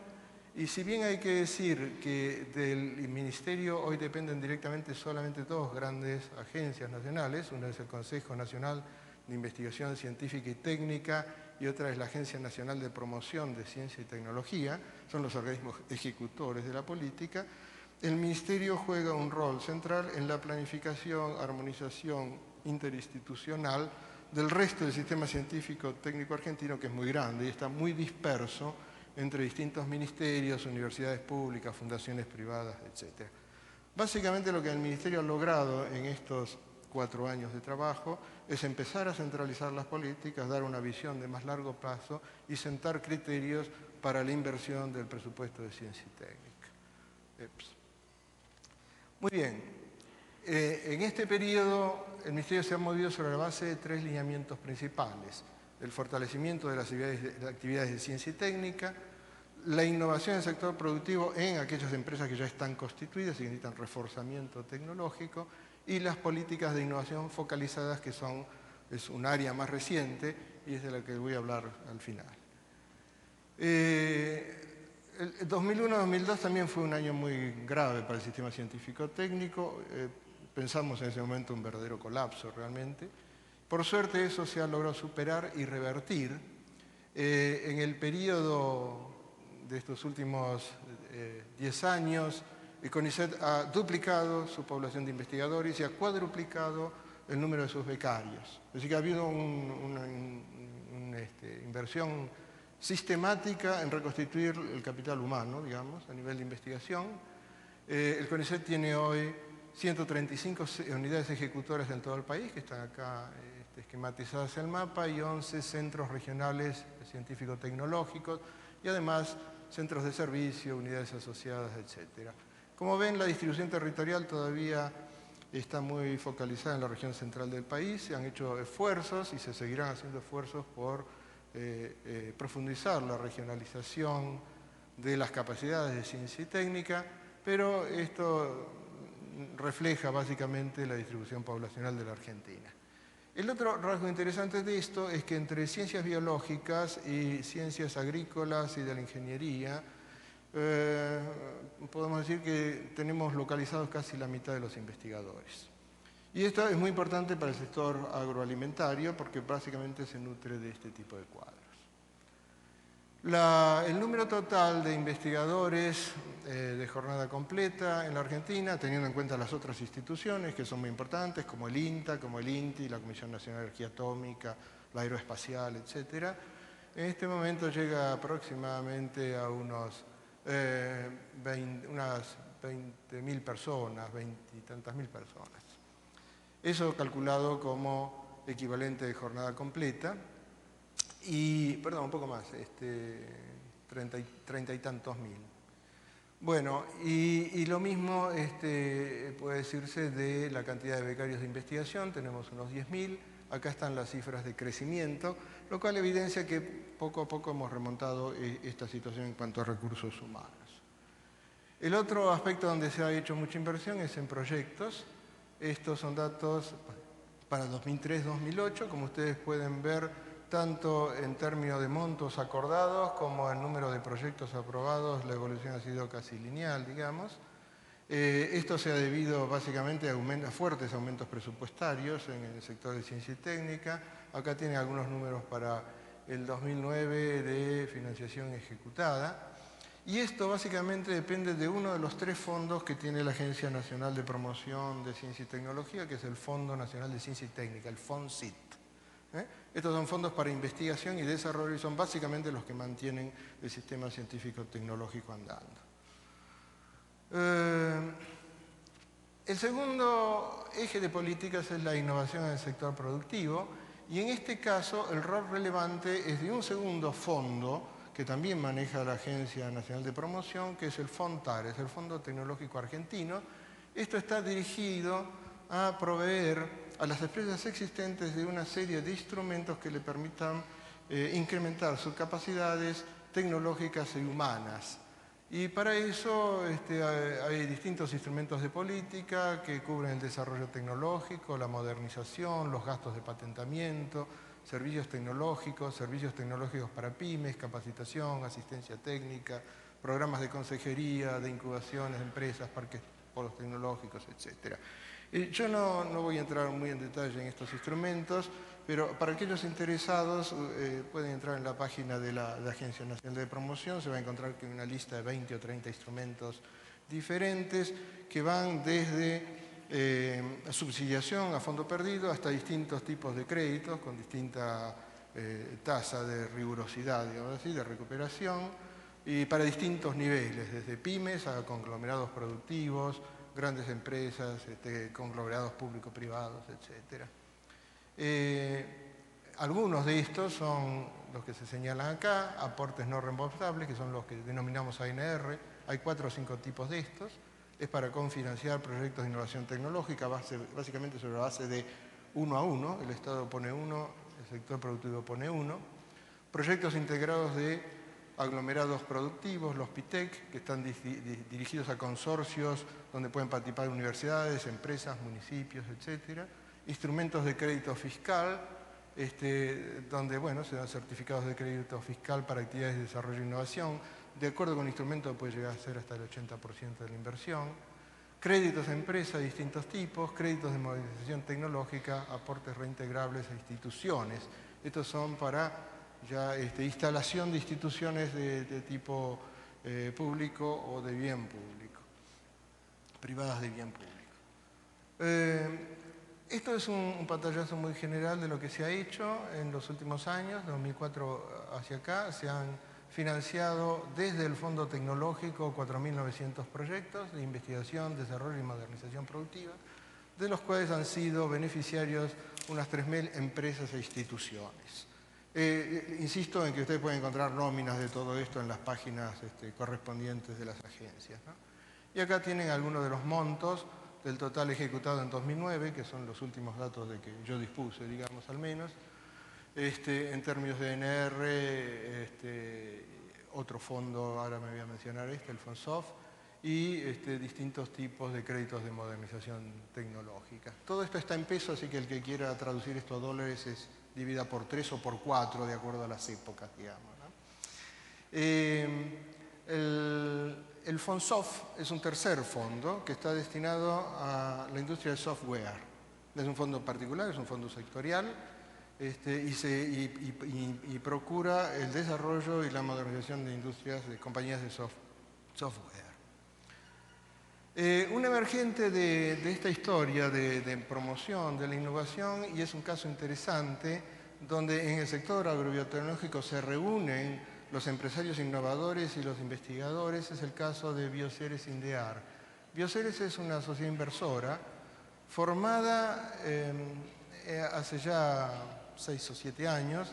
y si bien hay que decir que del ministerio hoy dependen directamente solamente dos grandes agencias nacionales, una es el Consejo Nacional de Investigación Científica y Técnica y otra es la Agencia Nacional de Promoción de Ciencia y Tecnología, son los organismos ejecutores de la política. El ministerio juega un rol central en la planificación, armonización interinstitucional del resto del sistema científico técnico argentino, que es muy grande y está muy disperso entre distintos ministerios, universidades públicas, fundaciones privadas, etc. Básicamente lo que el ministerio ha logrado en estos 4 años de trabajo es empezar a centralizar las políticas, dar una visión de más largo plazo y sentar criterios para la inversión del presupuesto de ciencia y técnica. Muy bien. En este periodo, el Ministerio se ha movido sobre la base de 3 lineamientos principales: el fortalecimiento de las actividades de ciencia y técnica, la innovación en el sector productivo en aquellas empresas que ya están constituidas y que necesitan reforzamiento tecnológico, y las políticas de innovación focalizadas, que es un área más reciente y es de la que voy a hablar al final. El 2001-2002 también fue un año muy grave para el sistema científico-técnico. Pensamos en ese momento un verdadero colapso realmente. Por suerte eso se ha logrado superar y revertir. En el periodo de estos últimos 10 años, el CONICET ha duplicado su población de investigadores y ha cuadruplicado el número de sus becarios. Es decir, que ha habido una inversión sistemática en reconstituir el capital humano, digamos, a nivel de investigación. El CONICET tiene hoy 135 unidades ejecutoras en todo el país, que están acá esquematizadas en el mapa, y 11 centros regionales científico-tecnológicos, y además centros de servicio, unidades asociadas, etc. Como ven, la distribución territorial todavía está muy focalizada en la región central del país. Se han hecho esfuerzos y se seguirán haciendo esfuerzos por profundizar la regionalización de las capacidades de ciencia y técnica, pero esto refleja básicamente la distribución poblacional de la Argentina. El otro rasgo interesante de esto es que entre ciencias biológicas y ciencias agrícolas y de la ingeniería, podemos decir que tenemos localizados casi la mitad de los investigadores. Y esto es muy importante para el sector agroalimentario porque básicamente se nutre de este tipo de cuadros. El número total de investigadores de jornada completa en la Argentina, teniendo en cuenta las otras instituciones que son muy importantes, como el INTA, como el INTI, la Comisión Nacional de Energía Atómica, la Aeroespacial, etc., en este momento llega aproximadamente a unas 20.000 personas, 20 y tantas mil personas. Eso calculado como equivalente de jornada completa. Y, perdón, un poco más, 30 y tantos mil. Bueno, y lo mismo puede decirse de la cantidad de becarios de investigación. Tenemos unos 10.000. Acá están las cifras de crecimiento, lo cual evidencia que poco a poco hemos remontado esta situación en cuanto a recursos humanos. El otro aspecto donde se ha hecho mucha inversión es en proyectos. Estos son datos para 2003-2008, como ustedes pueden ver, tanto en términos de montos acordados como en número de proyectos aprobados, la evolución ha sido casi lineal, digamos. Esto se ha debido básicamente a fuertes aumentos presupuestarios en el sector de ciencia y técnica. Acá tienen algunos números para el 2009 de financiación ejecutada. Y esto básicamente depende de uno de los 3 fondos que tiene la Agencia Nacional de Promoción de Ciencia y Tecnología, que es el Fondo Nacional de Ciencia y Técnica, el FONCIT. Estos son fondos para investigación y desarrollo y son básicamente los que mantienen el sistema científico-tecnológico andando. El segundo eje de políticas es la innovación en el sector productivo, y en este caso el rol relevante es de un segundo fondo que también maneja la Agencia Nacional de Promoción, que es el FONTAR, es el Fondo Tecnológico Argentino. Esto está dirigido a proveer a las empresas existentes de una serie de instrumentos que le permitan incrementar sus capacidades tecnológicas y humanas. Y para eso hay distintos instrumentos de política que cubren el desarrollo tecnológico, la modernización, los gastos de patentamiento, servicios tecnológicos para pymes, capacitación, asistencia técnica, programas de consejería, de incubaciones de empresas, parques polos tecnológicos, etc. Yo no voy a entrar muy en detalle en estos instrumentos, pero para aquellos interesados pueden entrar en la página de la Agencia Nacional de Promoción. Se va a encontrar que hay una lista de 20 o 30 instrumentos diferentes que van desde subsidiación a fondo perdido hasta distintos tipos de créditos con distinta tasa de rigurosidad, digamos así, de recuperación, y para distintos niveles, desde pymes a conglomerados productivos, grandes empresas, conglomerados público-privados, etc. Algunos de estos son los que se señalan acá: aportes no reembolsables, que son los que denominamos ANR. Hay 4 o 5 tipos de estos. es para confinanciar proyectos de innovación tecnológica, básicamente sobre la base de 1 a 1, el Estado pone 1, el sector productivo pone 1. Proyectos integrados de aglomerados productivos, los PITEC, que están dirigidos a consorcios donde pueden participar universidades, empresas, municipios, etc. Instrumentos de crédito fiscal, donde se dan certificados de crédito fiscal para actividades de desarrollo e innovación. De acuerdo con el instrumento puede llegar a ser hasta el 80% de la inversión. Créditos a empresas de distintos tipos, créditos de modernización tecnológica, aportes reintegrables a instituciones. Estos son para ya instalación de instituciones de tipo público o de bien público, privadas de bien público. Esto es un pantallazo muy general de lo que se ha hecho en los últimos años, de 2004 hacia acá. Se han financiado desde el Fondo Tecnológico 4.900 proyectos de investigación, desarrollo y modernización productiva, de los cuales han sido beneficiarios unas 3.000 empresas e instituciones. Insisto en que ustedes pueden encontrar nóminas de todo esto en las páginas correspondientes de las agencias, ¿no? Y acá tienen algunos de los montos del total ejecutado en 2009, que son los últimos datos de que yo dispuse, digamos, al menos. En términos de NR, otro fondo, ahora me voy a mencionar el FONSOF, y distintos tipos de créditos de modernización tecnológica. Todo esto está en peso, así que el que quiera traducir esto a dólares es divida por 3 o por 4, de acuerdo a las épocas, digamos, ¿no? El FONSOF es un tercer fondo que está destinado a la industria del software. Es un fondo particular, es un fondo sectorial, y procura el desarrollo y la modernización de industrias, de compañías de software. Un emergente de esta historia de promoción de la innovación, y es un caso interesante, donde en el sector agrobiotecnológico se reúnen los empresarios innovadores y los investigadores, es el caso de Bioceres Indear. Bioceres es una sociedad inversora formada hace ya 6 o 7 años,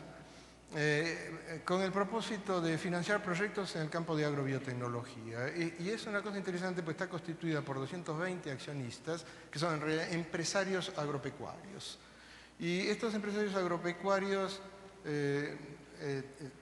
con el propósito de financiar proyectos en el campo de agrobiotecnología. Y es una cosa interesante, pues está constituida por 220 accionistas, que son en realidad empresarios agropecuarios. Y estos empresarios agropecuarios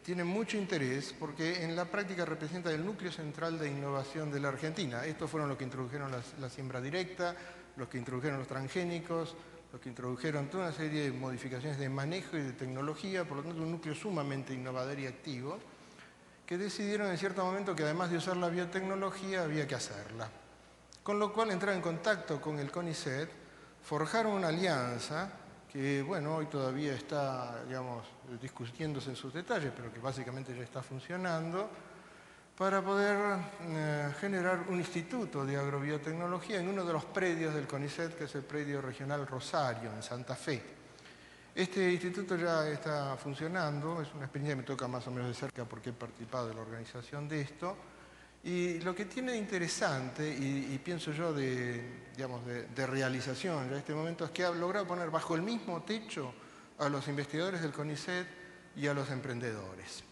tienen mucho interés porque en la práctica representan el núcleo central de innovación de la Argentina. Estos fueron los que introdujeron la siembra directa, los que introdujeron los transgénicos, los que introdujeron toda una serie de modificaciones de manejo y de tecnología, por lo tanto un núcleo sumamente innovador y activo, que decidieron en cierto momento que además de usar la biotecnología había que hacerla. Con lo cual entraron en contacto con el CONICET, forjaron una alianza que, bueno, hoy todavía está, digamos, discutiéndose en sus detalles, pero que básicamente ya está funcionando, para poder generar un instituto de agrobiotecnología en uno de los predios del CONICET, que es el predio regional Rosario, en Santa Fe. Este instituto ya está funcionando, es una experiencia que me toca más o menos de cerca porque he participado de la organización de esto, y lo que tiene de interesante, y pienso yo de realización ya en este momento, es que ha logrado poner bajo el mismo techo a los investigadores del CONICET y a los emprendedores.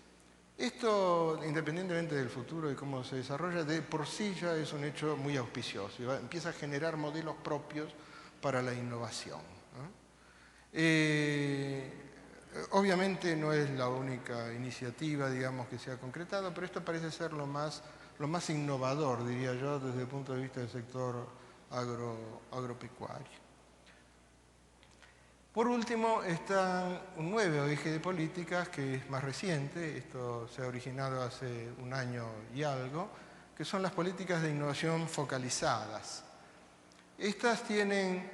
Esto, independientemente del futuro y cómo se desarrolla, de por sí ya es un hecho muy auspicioso. Empieza a generar modelos propios para la innovación, ¿no? Obviamente no es la única iniciativa, digamos, que se ha concretado, pero esto parece ser lo más innovador, diría yo, desde el punto de vista del sector agropecuario. Por último, está un nuevo eje de políticas que es más reciente, esto se ha originado hace un año y algo, que son las políticas de innovación focalizadas. Estas tienen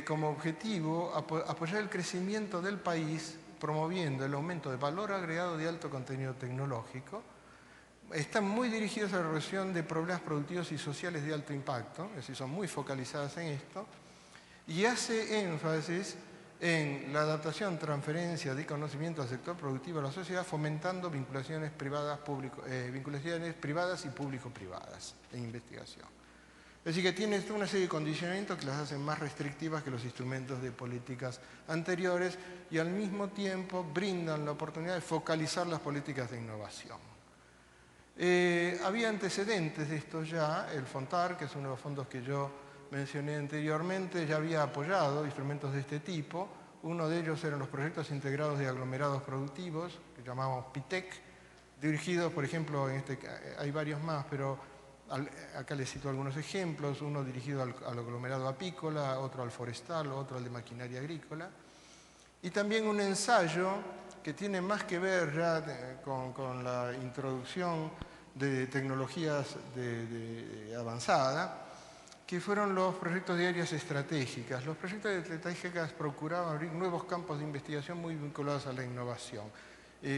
como objetivo apoyar el crecimiento del país promoviendo el aumento de valor agregado de alto contenido tecnológico. Están muy dirigidos a la resolución de problemas productivos y sociales de alto impacto, es decir, son muy focalizadas en esto, y hace énfasis en la adaptación, transferencia de conocimiento al sector productivo a la sociedad, fomentando vinculaciones privadas y público-privadas en investigación. Es decir, que tiene una serie de condicionamientos que las hacen más restrictivas que los instrumentos de políticas anteriores y al mismo tiempo brindan la oportunidad de focalizar las políticas de innovación. Había antecedentes de esto ya. El FONTAR, que es uno de los fondos que yo mencioné anteriormente, ya había apoyado instrumentos de este tipo. Uno de ellos eran los proyectos integrados de aglomerados productivos, que llamamos PITEC, dirigidos, por ejemplo, hay varios más, pero acá les cito algunos ejemplos. Uno dirigido al aglomerado apícola, otro al forestal, otro al de maquinaria agrícola. Y también un ensayo que tiene más que ver ya con la introducción de tecnologías avanzada, que fueron los proyectos de áreas estratégicas. Los proyectos de estratégicas procuraban abrir nuevos campos de investigación muy vinculados a la innovación,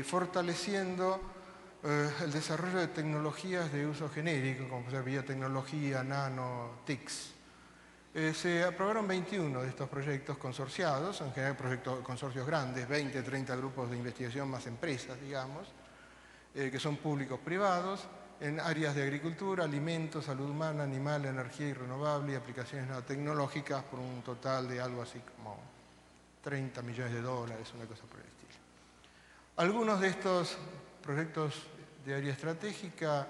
fortaleciendo el desarrollo de tecnologías de uso genérico, como puede ser biotecnología, nano, TICs. Se aprobaron 21 de estos proyectos consorciados, en general consorcios grandes, 20, 30 grupos de investigación más empresas, digamos, que son públicos privados, en áreas de agricultura, alimentos, salud humana, animal, energía y renovable y aplicaciones nanotecnológicas por un total de algo así como 30 millones de dólares, una cosa por el estilo. Algunos de estos proyectos de área estratégica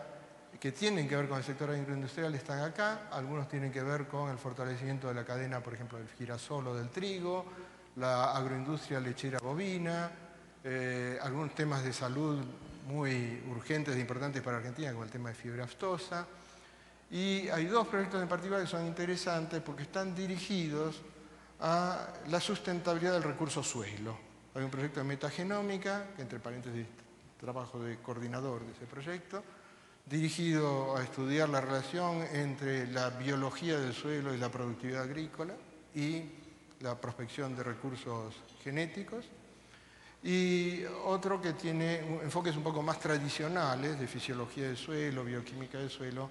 que tienen que ver con el sector agroindustrial están acá. Algunos tienen que ver con el fortalecimiento de la cadena, por ejemplo, del girasol o del trigo, la agroindustria lechera bovina, algunos temas de salud muy urgentes e importantes para Argentina, como el tema de fiebre aftosa. Y hay dos proyectos en particular que son interesantes porque están dirigidos a la sustentabilidad del recurso suelo. Hay un proyecto de metagenómica, que entre paréntesis trabajo de coordinador de ese proyecto, dirigido a estudiar la relación entre la biología del suelo y la productividad agrícola y la prospección de recursos genéticos. Y otro que tiene enfoques un poco más tradicionales de fisiología del suelo, bioquímica del suelo,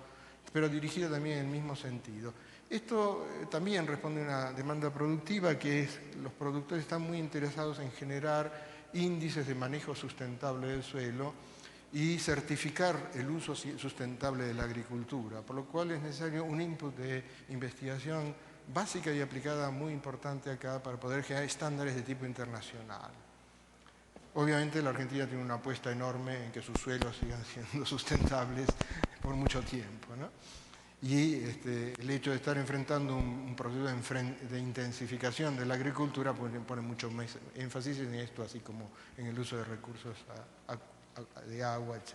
pero dirigido también en el mismo sentido. Esto también responde a una demanda productiva, que es los productores están muy interesados en generar índices de manejo sustentable del suelo y certificar el uso sustentable de la agricultura, por lo cual es necesario un input de investigación básica y aplicada muy importante acá para poder generar estándares de tipo internacional. Obviamente la Argentina tiene una apuesta enorme en que sus suelos sigan siendo sustentables por mucho tiempo, ¿no? Y el hecho de estar enfrentando un proceso de intensificación de la agricultura pone mucho más énfasis en esto, así como en el uso de recursos de agua, etc.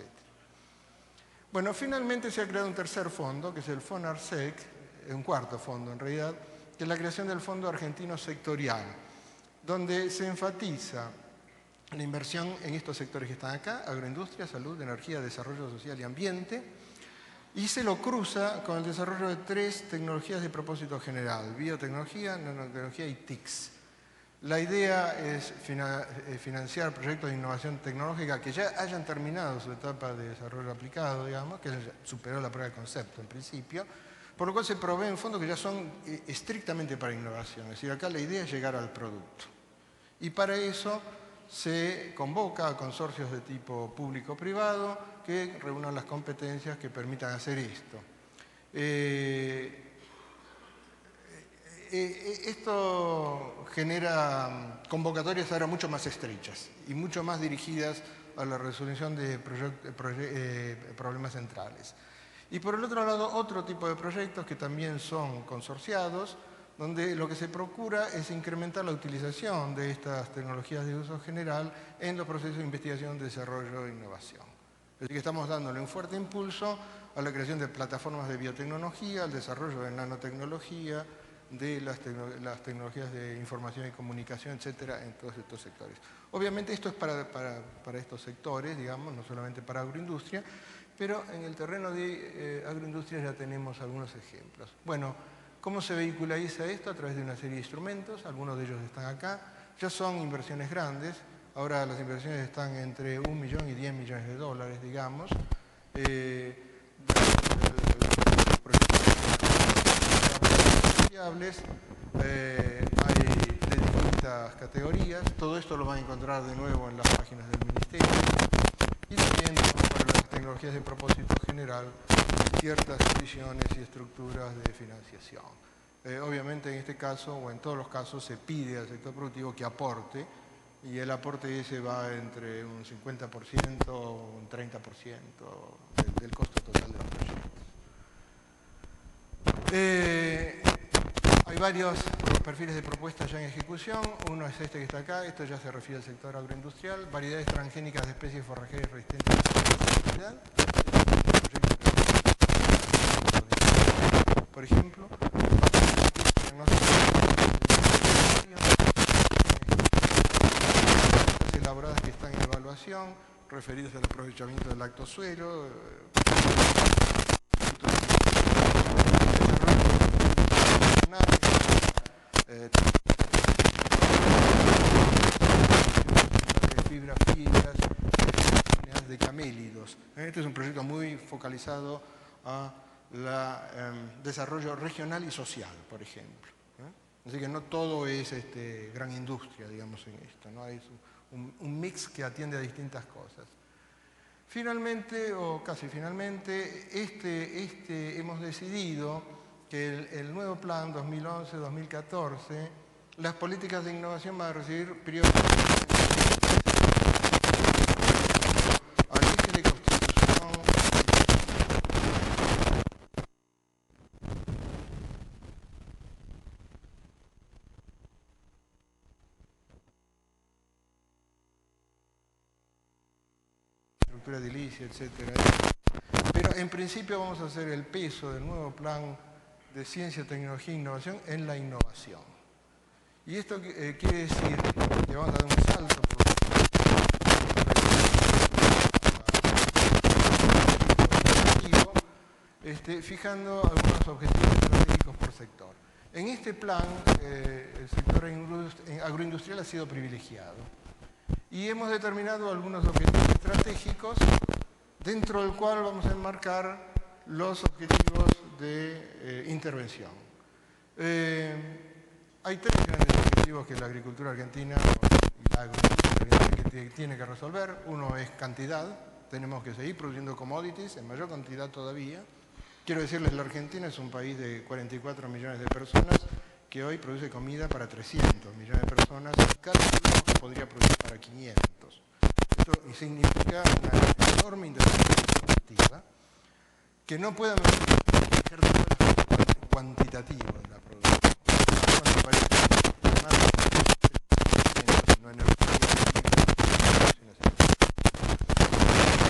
Bueno, finalmente se ha creado un tercer fondo, que es el FONARSEC, un cuarto fondo en realidad, que es la creación del Fondo Argentino Sectorial, donde se enfatiza la inversión en estos sectores que están acá: agroindustria, salud, energía, desarrollo social y ambiente, y se lo cruza con el desarrollo de 3 tecnologías de propósito general: biotecnología, nanotecnología y TICs. La idea es financiar proyectos de innovación tecnológica que ya hayan terminado su etapa de desarrollo aplicado, digamos, que superó la prueba de concepto en principio, por lo cual se proveen fondos que ya son estrictamente para innovación. Es decir, acá la idea es llegar al producto. Y para eso se convoca a consorcios de tipo público-privado que reúnan las competencias que permitan hacer esto. Esto genera convocatorias ahora mucho más estrechas y mucho más dirigidas a la resolución de problemas centrales. Y por el otro lado, otro tipo de proyectos que también son consorciados, donde lo que se procura es incrementar la utilización de estas tecnologías de uso general en los procesos de investigación, desarrollo e innovación. Es decir, que estamos dándole un fuerte impulso a la creación de plataformas de biotecnología, al desarrollo de nanotecnología, de las tecnologías de información y comunicación, etcétera, en todos estos sectores. Obviamente esto es para estos sectores, digamos, no solamente para agroindustria, pero en el terreno de agroindustria ya tenemos algunos ejemplos. Bueno, ¿cómo se vehiculariza esto? A través de una serie de instrumentos, algunos de ellos están acá, ya son inversiones grandes, ahora las inversiones están entre 1 millón y 10 millones de dólares, digamos. Hay de distintas categorías, todo esto lo van a encontrar de nuevo en las páginas del Ministerio, y también para las tecnologías de propósito general ciertas condiciones y estructuras de financiación. Obviamente en este caso o en todos los casos se pide al sector productivo que aporte, y el aporte ese va entre un 50% o un 30% del costo total de los proyectos. Hay varios perfiles de propuestas ya en ejecución. Uno es este que está acá, esto ya se refiere al sector agroindustrial, variedades transgénicas de especies forrajeras resistentes a la fertilidad. Por ejemplo, elaboradas que están en evaluación, referidos al aprovechamiento del lactosuelo, fibras de camélidos. Este es un proyecto muy focalizado a desarrollo regional y social, por ejemplo. Así que no todo es gran industria, digamos, en esto, ¿no? Hay un mix que atiende a distintas cosas. Finalmente, o casi finalmente, hemos decidido que el nuevo plan 2011-2014, las políticas de innovación van a recibir prioridad al eje de constitución. Estructura edilicia, etcétera. Pero en principio vamos a hacer el peso del nuevo plan de ciencia, tecnología e innovación en la innovación. Y esto quiere decir que vamos a dar un salto fijando algunos objetivos estratégicos por sector. En este plan, el sector agroindustrial ha sido privilegiado y hemos determinado algunos objetivos estratégicos dentro del cual vamos a enmarcar los objetivos de intervención. Hay tres grandes objetivos que la agricultura argentina y la agroindustria argentina tiene que resolver. Uno es cantidad, tenemos que seguir produciendo commodities en mayor cantidad todavía. Quiero decirles, la Argentina es un país de 44 millones de personas que hoy produce comida para 300 millones de personas, cada uno podría producir para 500. Esto significa una enorme independencia productiva que no pueda medir el cuantitativo de la producción. Cuando parece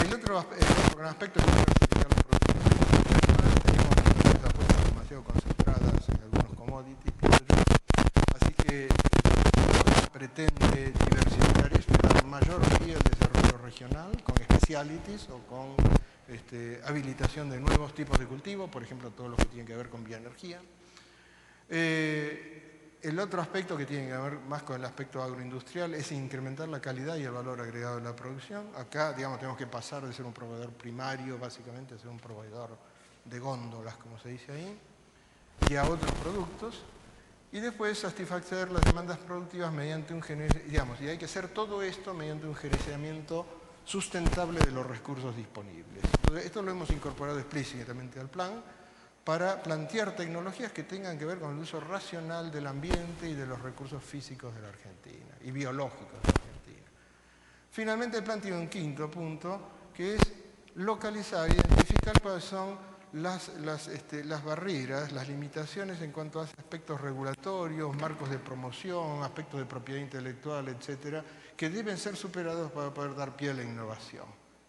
el otro gran aspecto es diversificar los productos. Tenemos las apuestas demasiado concentradas en algunos commodities, así que pretende diversificar esto, dar mayor vía al desarrollo regional con specialities o con habilitación de nuevos tipos de cultivo, por ejemplo, todo lo que tiene que ver con bioenergía. El otro aspecto que tiene que ver más con el aspecto agroindustrial es incrementar la calidad y el valor agregado de la producción. Acá, digamos, tenemos que pasar de ser un proveedor primario, básicamente, a ser un proveedor de góndolas, como se dice ahí, y a otros productos. Y después satisfacer las demandas productivas mediante y hay que hacer todo esto mediante un gerenciamiento sustentable de los recursos disponibles. Entonces, esto lo hemos incorporado explícitamente al plan para plantear tecnologías que tengan que ver con el uso racional del ambiente y de los recursos físicos de la Argentina y biológicos de la Argentina. Finalmente, el plan tiene un quinto punto, que es localizar, identificar cuáles son las barreras, las limitaciones en cuanto a aspectos regulatorios, marcos de promoción, aspectos de propiedad intelectual, etcétera, que deben ser superados para poder dar pie a la innovación.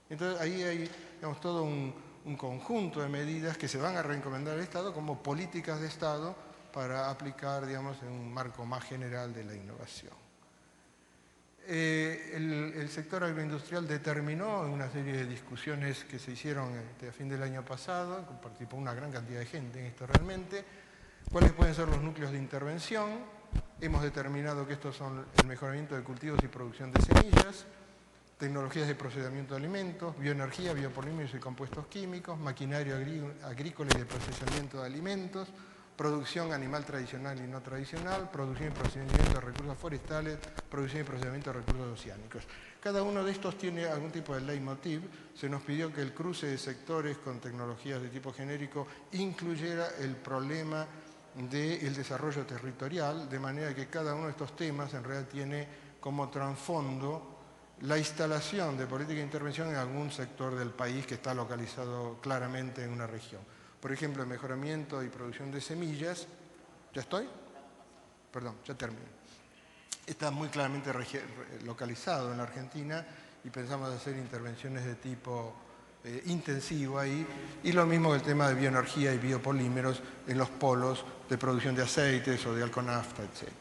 Entonces, ahí hay, digamos, todo un conjunto de medidas que se van a reencomendar al Estado como políticas de Estado para aplicar, digamos, en un marco más general de la innovación. El sector agroindustrial determinó en una serie de discusiones que se hicieron a fin del año pasado, participó una gran cantidad de gente en esto realmente, cuáles pueden ser los núcleos de intervención. Hemos determinado que estos son el mejoramiento de cultivos y producción de semillas, tecnologías de procesamiento de alimentos, bioenergía, biopolímeros y compuestos químicos, maquinaria agrícola y de procesamiento de alimentos, producción animal tradicional y no tradicional, producción y procesamiento de recursos forestales, producción y procesamiento de recursos oceánicos. Cada uno de estos tiene algún tipo de leitmotiv. Se nos pidió que el cruce de sectores con tecnologías de tipo genérico incluyera el problema del desarrollo territorial, de manera que cada uno de estos temas en realidad tiene como trasfondo la instalación de política de intervención en algún sector del país que está localizado claramente en una región. Por ejemplo, el mejoramiento y producción de semillas. ¿Ya estoy? Perdón, ya termino. Está muy claramente localizado en la Argentina y pensamos hacer intervenciones de tipo intensivo ahí, y lo mismo el tema de bioenergía y biopolímeros en los polos de producción de aceites o de alconafta, etc.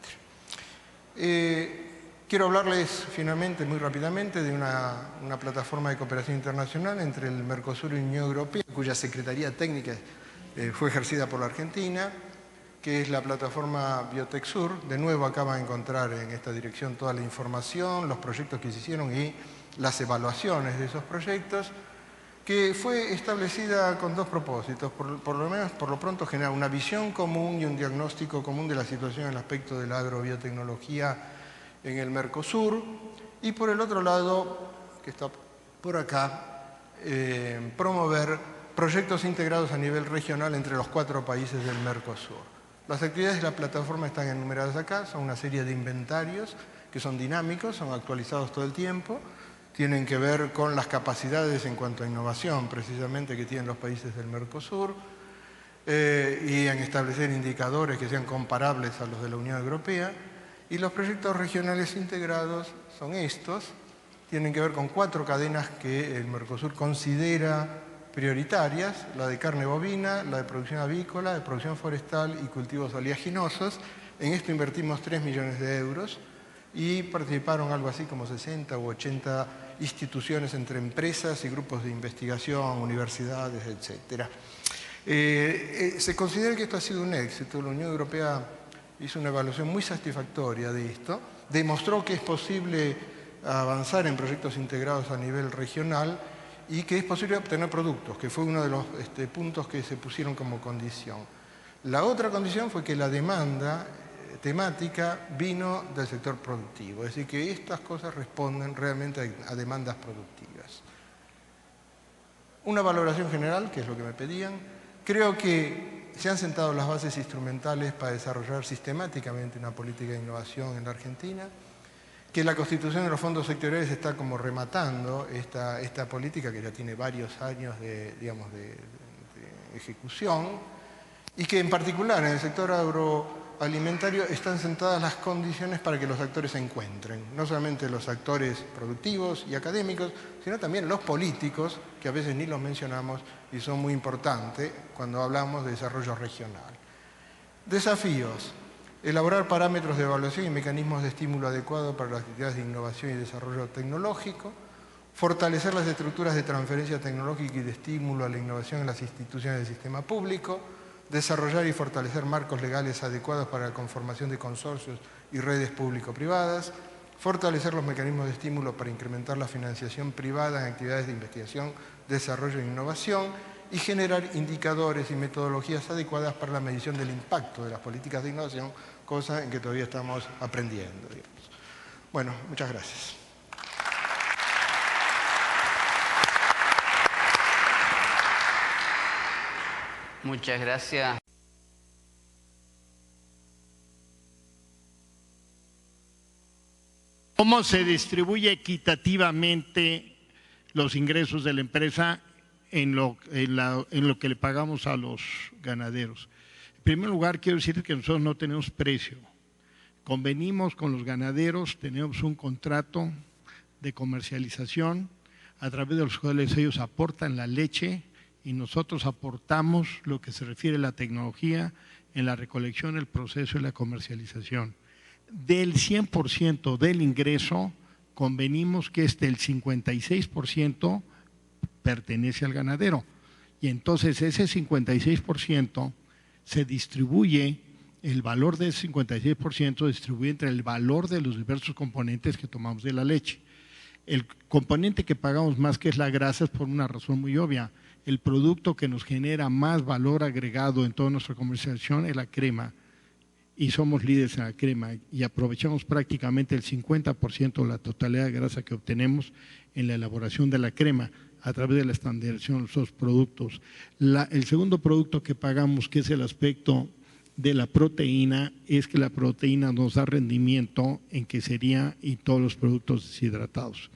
Quiero hablarles finalmente, muy rápidamente, de una plataforma de cooperación internacional entre el Mercosur y la Unión Europea, cuya Secretaría Técnica fue ejercida por la Argentina, que es la plataforma Biotexur. De nuevo acá van a encontrar en esta dirección toda la información, los proyectos que se hicieron y las evaluaciones de esos proyectos, que fue establecida con dos propósitos. Por lo menos, por lo pronto, generar una visión común y un diagnóstico común de la situación en el aspecto de la agrobiotecnología en el Mercosur, y por el otro lado, que está por acá, promover proyectos integrados a nivel regional entre los 4 países del Mercosur. Las actividades de la plataforma están enumeradas acá, son una serie de inventarios que son dinámicos, son actualizados todo el tiempo, tienen que ver con las capacidades en cuanto a innovación, precisamente, que tienen los países del Mercosur, y en establecer indicadores que sean comparables a los de la Unión Europea. Y los proyectos regionales integrados son estos, tienen que ver con 4 cadenas que el Mercosur considera prioritarias: la de carne bovina, la de producción avícola, de producción forestal y cultivos oleaginosos. En esto invertimos 3 millones de euros y participaron algo así como 60 u 80 instituciones entre empresas y grupos de investigación, universidades, etc. Se considera que esto ha sido un éxito. La Unión Europea hizo una evaluación muy satisfactoria de esto, demostró que es posible avanzar en proyectos integrados a nivel regional y que es posible obtener productos, que fue uno de los puntos que se pusieron como condición. La otra condición fue que la demanda temática vino del sector productivo, es decir, que estas cosas responden realmente a demandas productivas. Una valoración general, que es lo que me pedían. Creo que se han sentado las bases instrumentales para desarrollar sistemáticamente una política de innovación en la Argentina, que la constitución de los fondos sectoriales está como rematando esta política, que ya tiene varios años de ejecución, y que en particular en el sector agroalimentario están sentadas las condiciones para que los actores se encuentren. No solamente los actores productivos y académicos, sino también los políticos, que a veces ni los mencionamos y son muy importantes cuando hablamos de desarrollo regional. Desafíos: elaborar parámetros de evaluación y mecanismos de estímulo adecuados para las actividades de innovación y desarrollo tecnológico, fortalecer las estructuras de transferencia tecnológica y de estímulo a la innovación en las instituciones del sistema público, desarrollar y fortalecer marcos legales adecuados para la conformación de consorcios y redes público-privadas, fortalecer los mecanismos de estímulo para incrementar la financiación privada en actividades de investigación, desarrollo e innovación, y generar indicadores y metodologías adecuadas para la medición del impacto de las políticas de innovación, cosa en que todavía estamos aprendiendo, digamos. Bueno, muchas gracias. Muchas gracias. ¿Cómo se distribuye equitativamente los ingresos de la empresa en lo que le pagamos a los ganaderos? En primer lugar, quiero decir que nosotros no tenemos precio. Convenimos con los ganaderos, tenemos un contrato de comercialización a través de los cuales ellos aportan la leche y nosotros aportamos lo que se refiere a la tecnología en la recolección, el proceso y la comercialización. Del 100% del ingreso, convenimos que el 56% pertenece al ganadero. Y entonces ese 56% se distribuye, el valor de ese 56% distribuye entre el valor de los diversos componentes que tomamos de la leche. El componente que pagamos más, que es la grasa, es por una razón muy obvia. El producto que nos genera más valor agregado en toda nuestra comercialización es la crema, y somos líderes en la crema y aprovechamos prácticamente el 50% de la totalidad de grasa que obtenemos en la elaboración de la crema a través de la estandarización de esos productos. El segundo producto que pagamos, que es el aspecto de la proteína es que la proteína nos da rendimiento en quesería y todos los productos deshidratados.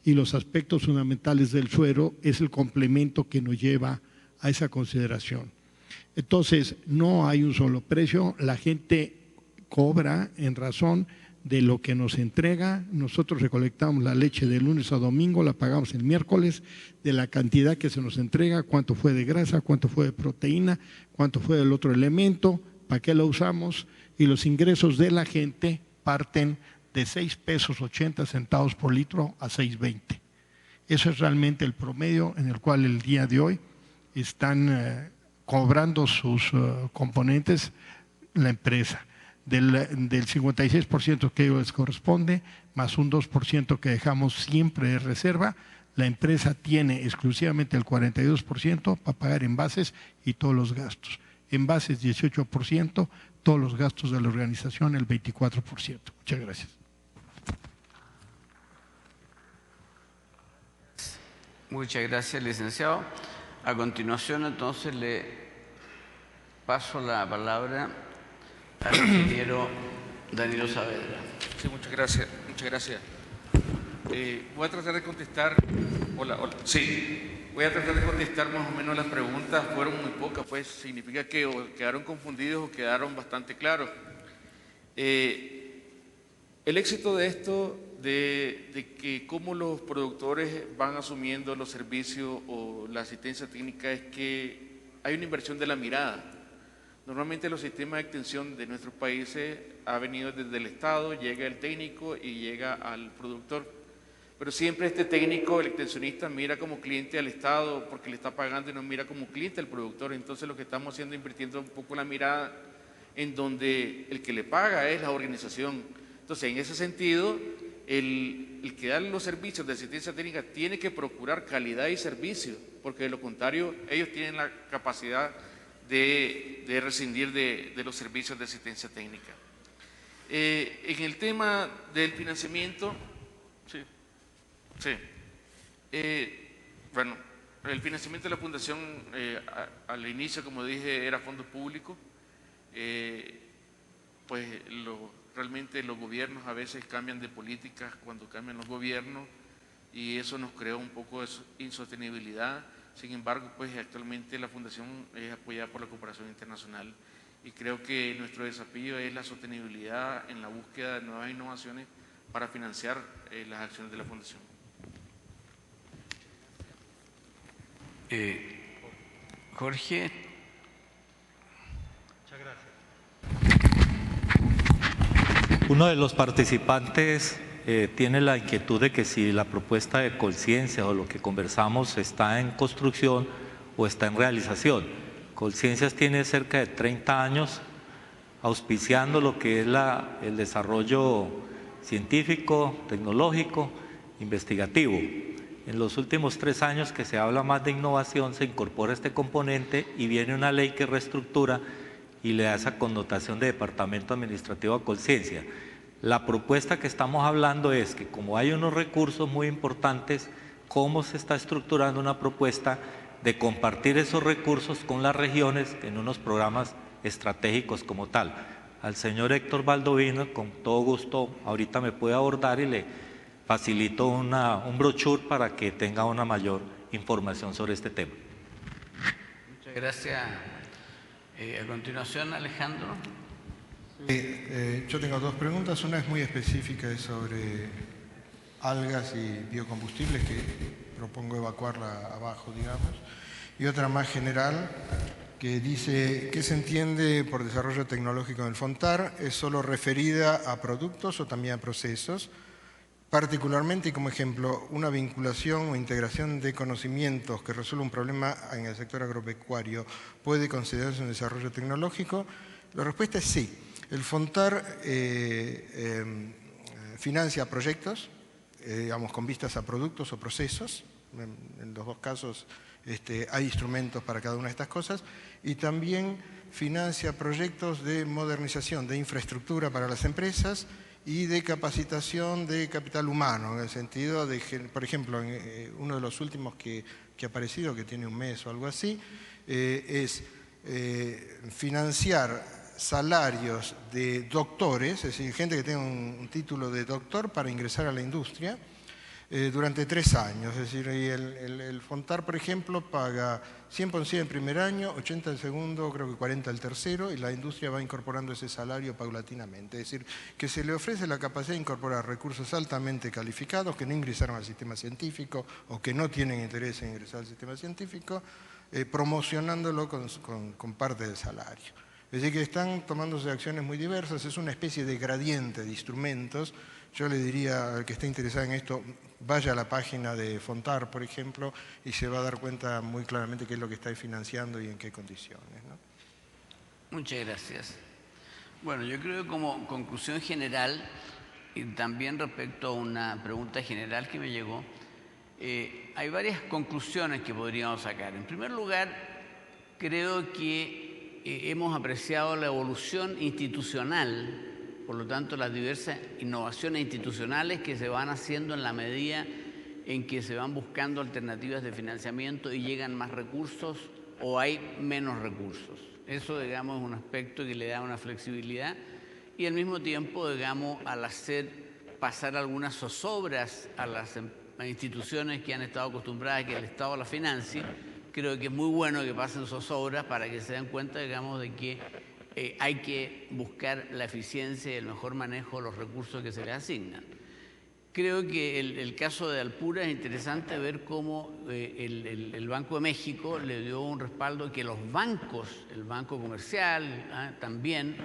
Y los aspectos fundamentales del suero es el complemento que nos lleva a esa consideración. Entonces, no hay un solo precio, la gente cobra en razón de lo que nos entrega. Nosotros recolectamos la leche de lunes a domingo, la pagamos el miércoles, de la cantidad que se nos entrega, cuánto fue de grasa, cuánto fue de proteína, cuánto fue del otro elemento, para qué lo usamos, y los ingresos de la gente parten de 6 pesos 80 centavos por litro a 6.20. Eso es realmente el promedio en el cual el día de hoy están cobrando sus componentes la empresa. Del 56% que les corresponde, más un 2% que dejamos siempre de reserva, la empresa tiene exclusivamente el 42% para pagar envases y todos los gastos. Envases 18%, todos los gastos de la organización el 24%. Muchas gracias. Muchas gracias, licenciado. A continuación, entonces, le paso la palabra al ingeniero Danilo Saavedra. Sí, muchas gracias. Muchas gracias. Voy a tratar de contestar. Hola. Sí. Voy a tratar de contestar más o menos las preguntas. Fueron muy pocas, pues significa que o quedaron confundidos o quedaron bastante claros. El éxito de esto, de que cómo los productores van asumiendo los servicios o la asistencia técnica, es que hay una inversión de la mirada. Normalmente los sistemas de extensión de nuestros países ha venido desde el Estado, llega el técnico y llega al productor. Pero siempre este técnico, el extensionista, mira como cliente al Estado porque le está pagando y no mira como cliente al productor. Entonces lo que estamos haciendo es invirtiendo un poco la mirada en donde el que le paga es la organización. Entonces, en ese sentido, el que da los servicios de asistencia técnica tiene que procurar calidad y servicio, porque de lo contrario ellos tienen la capacidad de rescindir de los servicios de asistencia técnica. En el tema del financiamiento, bueno, el financiamiento de la fundación al inicio, como dije, era fondos públicos. Pues realmente los gobiernos a veces cambian de políticas cuando cambian los gobiernos y eso nos creó un poco de insostenibilidad. Sin embargo, pues actualmente la fundación es apoyada por la cooperación internacional y creo que nuestro desafío es la sostenibilidad en la búsqueda de nuevas innovaciones para financiar las acciones de la fundación. Jorge. Muchas gracias. Uno de los participantes tiene la inquietud de que si la propuesta de Colciencia o lo que conversamos está en construcción o está en realización. Colciencias tiene cerca de 30 años auspiciando lo que es el desarrollo científico, tecnológico, investigativo. En los últimos 3 años que se habla más de innovación, se incorpora este componente y viene una ley que reestructura y le da esa connotación de departamento administrativo a Colciencia. La propuesta que estamos hablando es que como hay unos recursos muy importantes, cómo se está estructurando una propuesta de compartir esos recursos con las regiones en unos programas estratégicos como tal. Al señor Héctor Baldovino, con todo gusto, ahorita me puede abordar y le facilito un brochure para que tenga una mayor información sobre este tema. Muchas gracias. A continuación, Alejandro. Yo tengo 2 preguntas. Una es muy específica, es sobre algas y biocombustibles, que propongo evacuarla abajo, digamos. Y otra más general, que dice, ¿qué se entiende por desarrollo tecnológico en el FONTAR? ¿Es solo referida a productos o también a procesos? Particularmente, y como ejemplo, una vinculación o integración de conocimientos que resuelve un problema en el sector agropecuario, ¿puede considerarse un desarrollo tecnológico? La respuesta es sí. El FONTAR financia proyectos, digamos, con vistas a productos o procesos. En los 2 casos hay instrumentos para cada una de estas cosas. Y también financia proyectos de modernización de infraestructura para las empresas y de capacitación de capital humano, en el sentido de, por ejemplo, uno de los últimos que ha aparecido, que tiene un mes o algo así, es financiar salarios de doctores, es decir, gente que tenga un título de doctor para ingresar a la industria durante 3 años. Es decir, el FONTAR, por ejemplo, paga 100% el primer año, 80 el segundo, creo que 40 el tercero, y la industria va incorporando ese salario paulatinamente. Es decir, que se le ofrece la capacidad de incorporar recursos altamente calificados que no ingresaron al sistema científico o que no tienen interés en ingresar al sistema científico, promocionándolo con parte del salario. Es decir, que están tomándose acciones muy diversas, es una especie de gradiente de instrumentos. Yo le diría al que esté interesado en esto, vaya a la página de FONTAR, por ejemplo, y se va a dar cuenta muy claramente qué es lo que está financiando y en qué condiciones, ¿no? Muchas gracias. Bueno, yo creo que como conclusión general, y también respecto a una pregunta general que me llegó, hay varias conclusiones que podríamos sacar. En primer lugar, creo que hemos apreciado la evolución institucional, por lo tanto las diversas innovaciones institucionales que se van haciendo en la medida en que se van buscando alternativas de financiamiento y llegan más recursos o hay menos recursos. Eso, digamos, es un aspecto que le da una flexibilidad y al mismo tiempo, digamos, al hacer pasar algunas zozobras a las instituciones que han estado acostumbradas a que el Estado las financie, creo que es muy bueno que pasen zozobras para que se den cuenta, digamos, de que hay que buscar la eficiencia y el mejor manejo de los recursos que se les asignan. Creo que el caso de Alpura es interesante ver cómo el Banco de México le dio un respaldo que los bancos, el Banco Comercial también,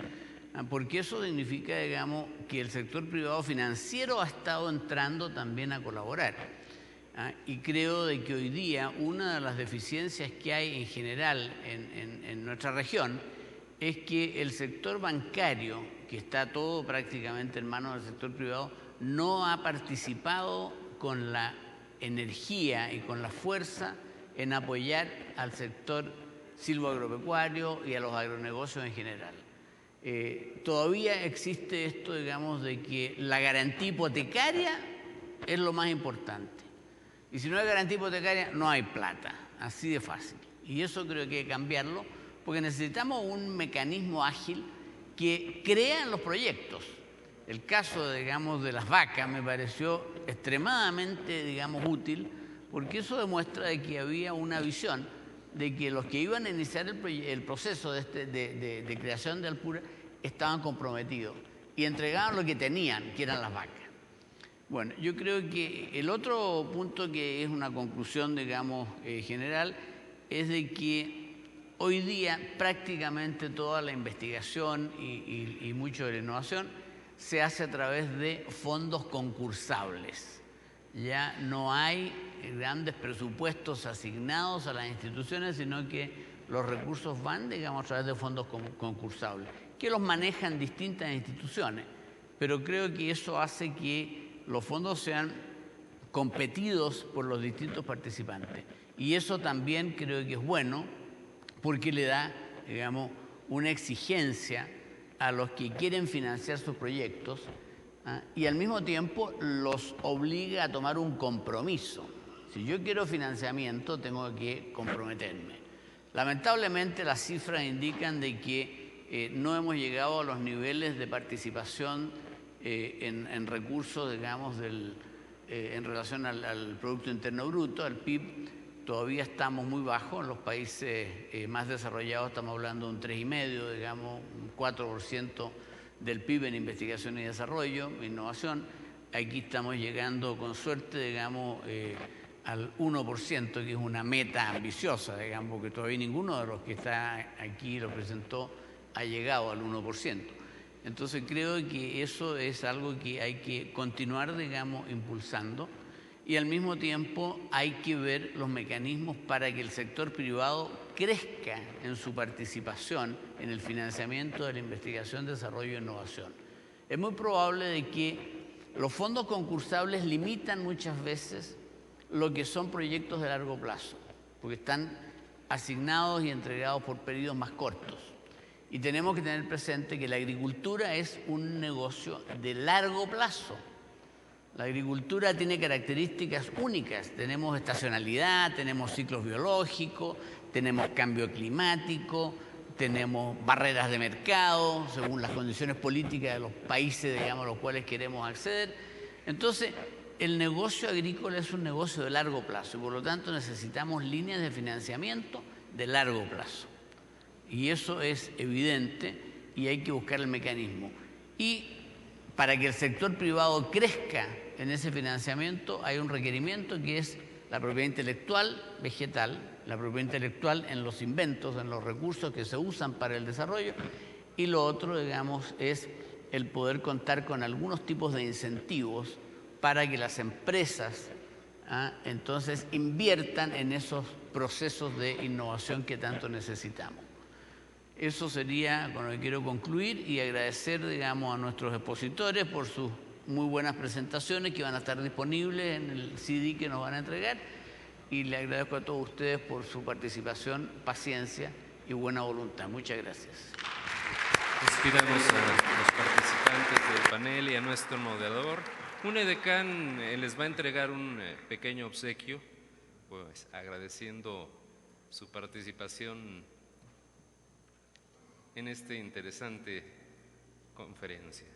porque eso significa, digamos, que el sector privado financiero ha estado entrando también a colaborar. Y creo de que hoy día una de las deficiencias que hay en general en nuestra región es que el sector bancario, que está todo prácticamente en manos del sector privado, no ha participado con la energía y con la fuerza en apoyar al sector silvoagropecuario y a los agronegocios en general. Todavía existe esto, digamos, de que la garantía hipotecaria es lo más importante. Y si no hay garantía hipotecaria, no hay plata, así de fácil. Y eso creo que hay que cambiarlo, porque necesitamos un mecanismo ágil que crea los proyectos. El caso, digamos, de las vacas me pareció extremadamente, digamos, útil, porque eso demuestra de que había una visión de que los que iban a iniciar el proceso de creación de Alpura estaban comprometidos y entregaban lo que tenían, que eran las vacas. Bueno, yo creo que el otro punto que es una conclusión, digamos, general, es de que hoy día prácticamente toda la investigación y mucho de la innovación se hace a través de fondos concursables. Ya no hay grandes presupuestos asignados a las instituciones, sino que los recursos van, digamos, a través de fondos concursables, que los manejan distintas instituciones. Pero creo que eso hace que los fondos sean competidos por los distintos participantes. Y eso también creo que es bueno porque le da, digamos, una exigencia a los que quieren financiar sus proyectos y al mismo tiempo los obliga a tomar un compromiso. Si yo quiero financiamiento, tengo que comprometerme. Lamentablemente las cifras indican de que no hemos llegado a los niveles de participación en recursos, digamos, en relación al Producto Interno Bruto, al PIB. Todavía estamos muy bajos. En los países más desarrollados estamos hablando de un 3,5%, digamos, un 4% del PIB en investigación y desarrollo, innovación. Aquí estamos llegando con suerte, digamos, al 1%, que es una meta ambiciosa, digamos, porque todavía ninguno de los que está aquí lo presentó ha llegado al 1%. Entonces creo que eso es algo que hay que continuar, digamos, impulsando. Y al mismo tiempo hay que ver los mecanismos para que el sector privado crezca en su participación en el financiamiento de la investigación, desarrollo e innovación. Es muy probable de que los fondos concursables limitan muchas veces lo que son proyectos de largo plazo, porque están asignados y entregados por periodos más cortos. Y tenemos que tener presente que la agricultura es un negocio de largo plazo. La agricultura tiene características únicas. Tenemos estacionalidad, tenemos ciclos biológicos, tenemos cambio climático, tenemos barreras de mercado según las condiciones políticas de los países, digamos, a los cuales queremos acceder. Entonces, el negocio agrícola es un negocio de largo plazo y por lo tanto necesitamos líneas de financiamiento de largo plazo. Y eso es evidente y hay que buscar el mecanismo. Y para que el sector privado crezca en ese financiamiento hay un requerimiento que es la propiedad intelectual vegetal, la propiedad intelectual en los inventos, en los recursos que se usan para el desarrollo, y lo otro, digamos, es el poder contar con algunos tipos de incentivos para que las empresas entonces inviertan en esos procesos de innovación que tanto necesitamos. Eso sería con lo que quiero concluir y agradecer, digamos, a nuestros expositores por sus muy buenas presentaciones que van a estar disponibles en el CD que nos van a entregar, y le agradezco a todos ustedes por su participación, paciencia y buena voluntad. Muchas gracias. Despidamos a los participantes del panel y a nuestro moderador. Un edecán les va a entregar un pequeño obsequio, pues agradeciendo su participación en esta interesante conferencia.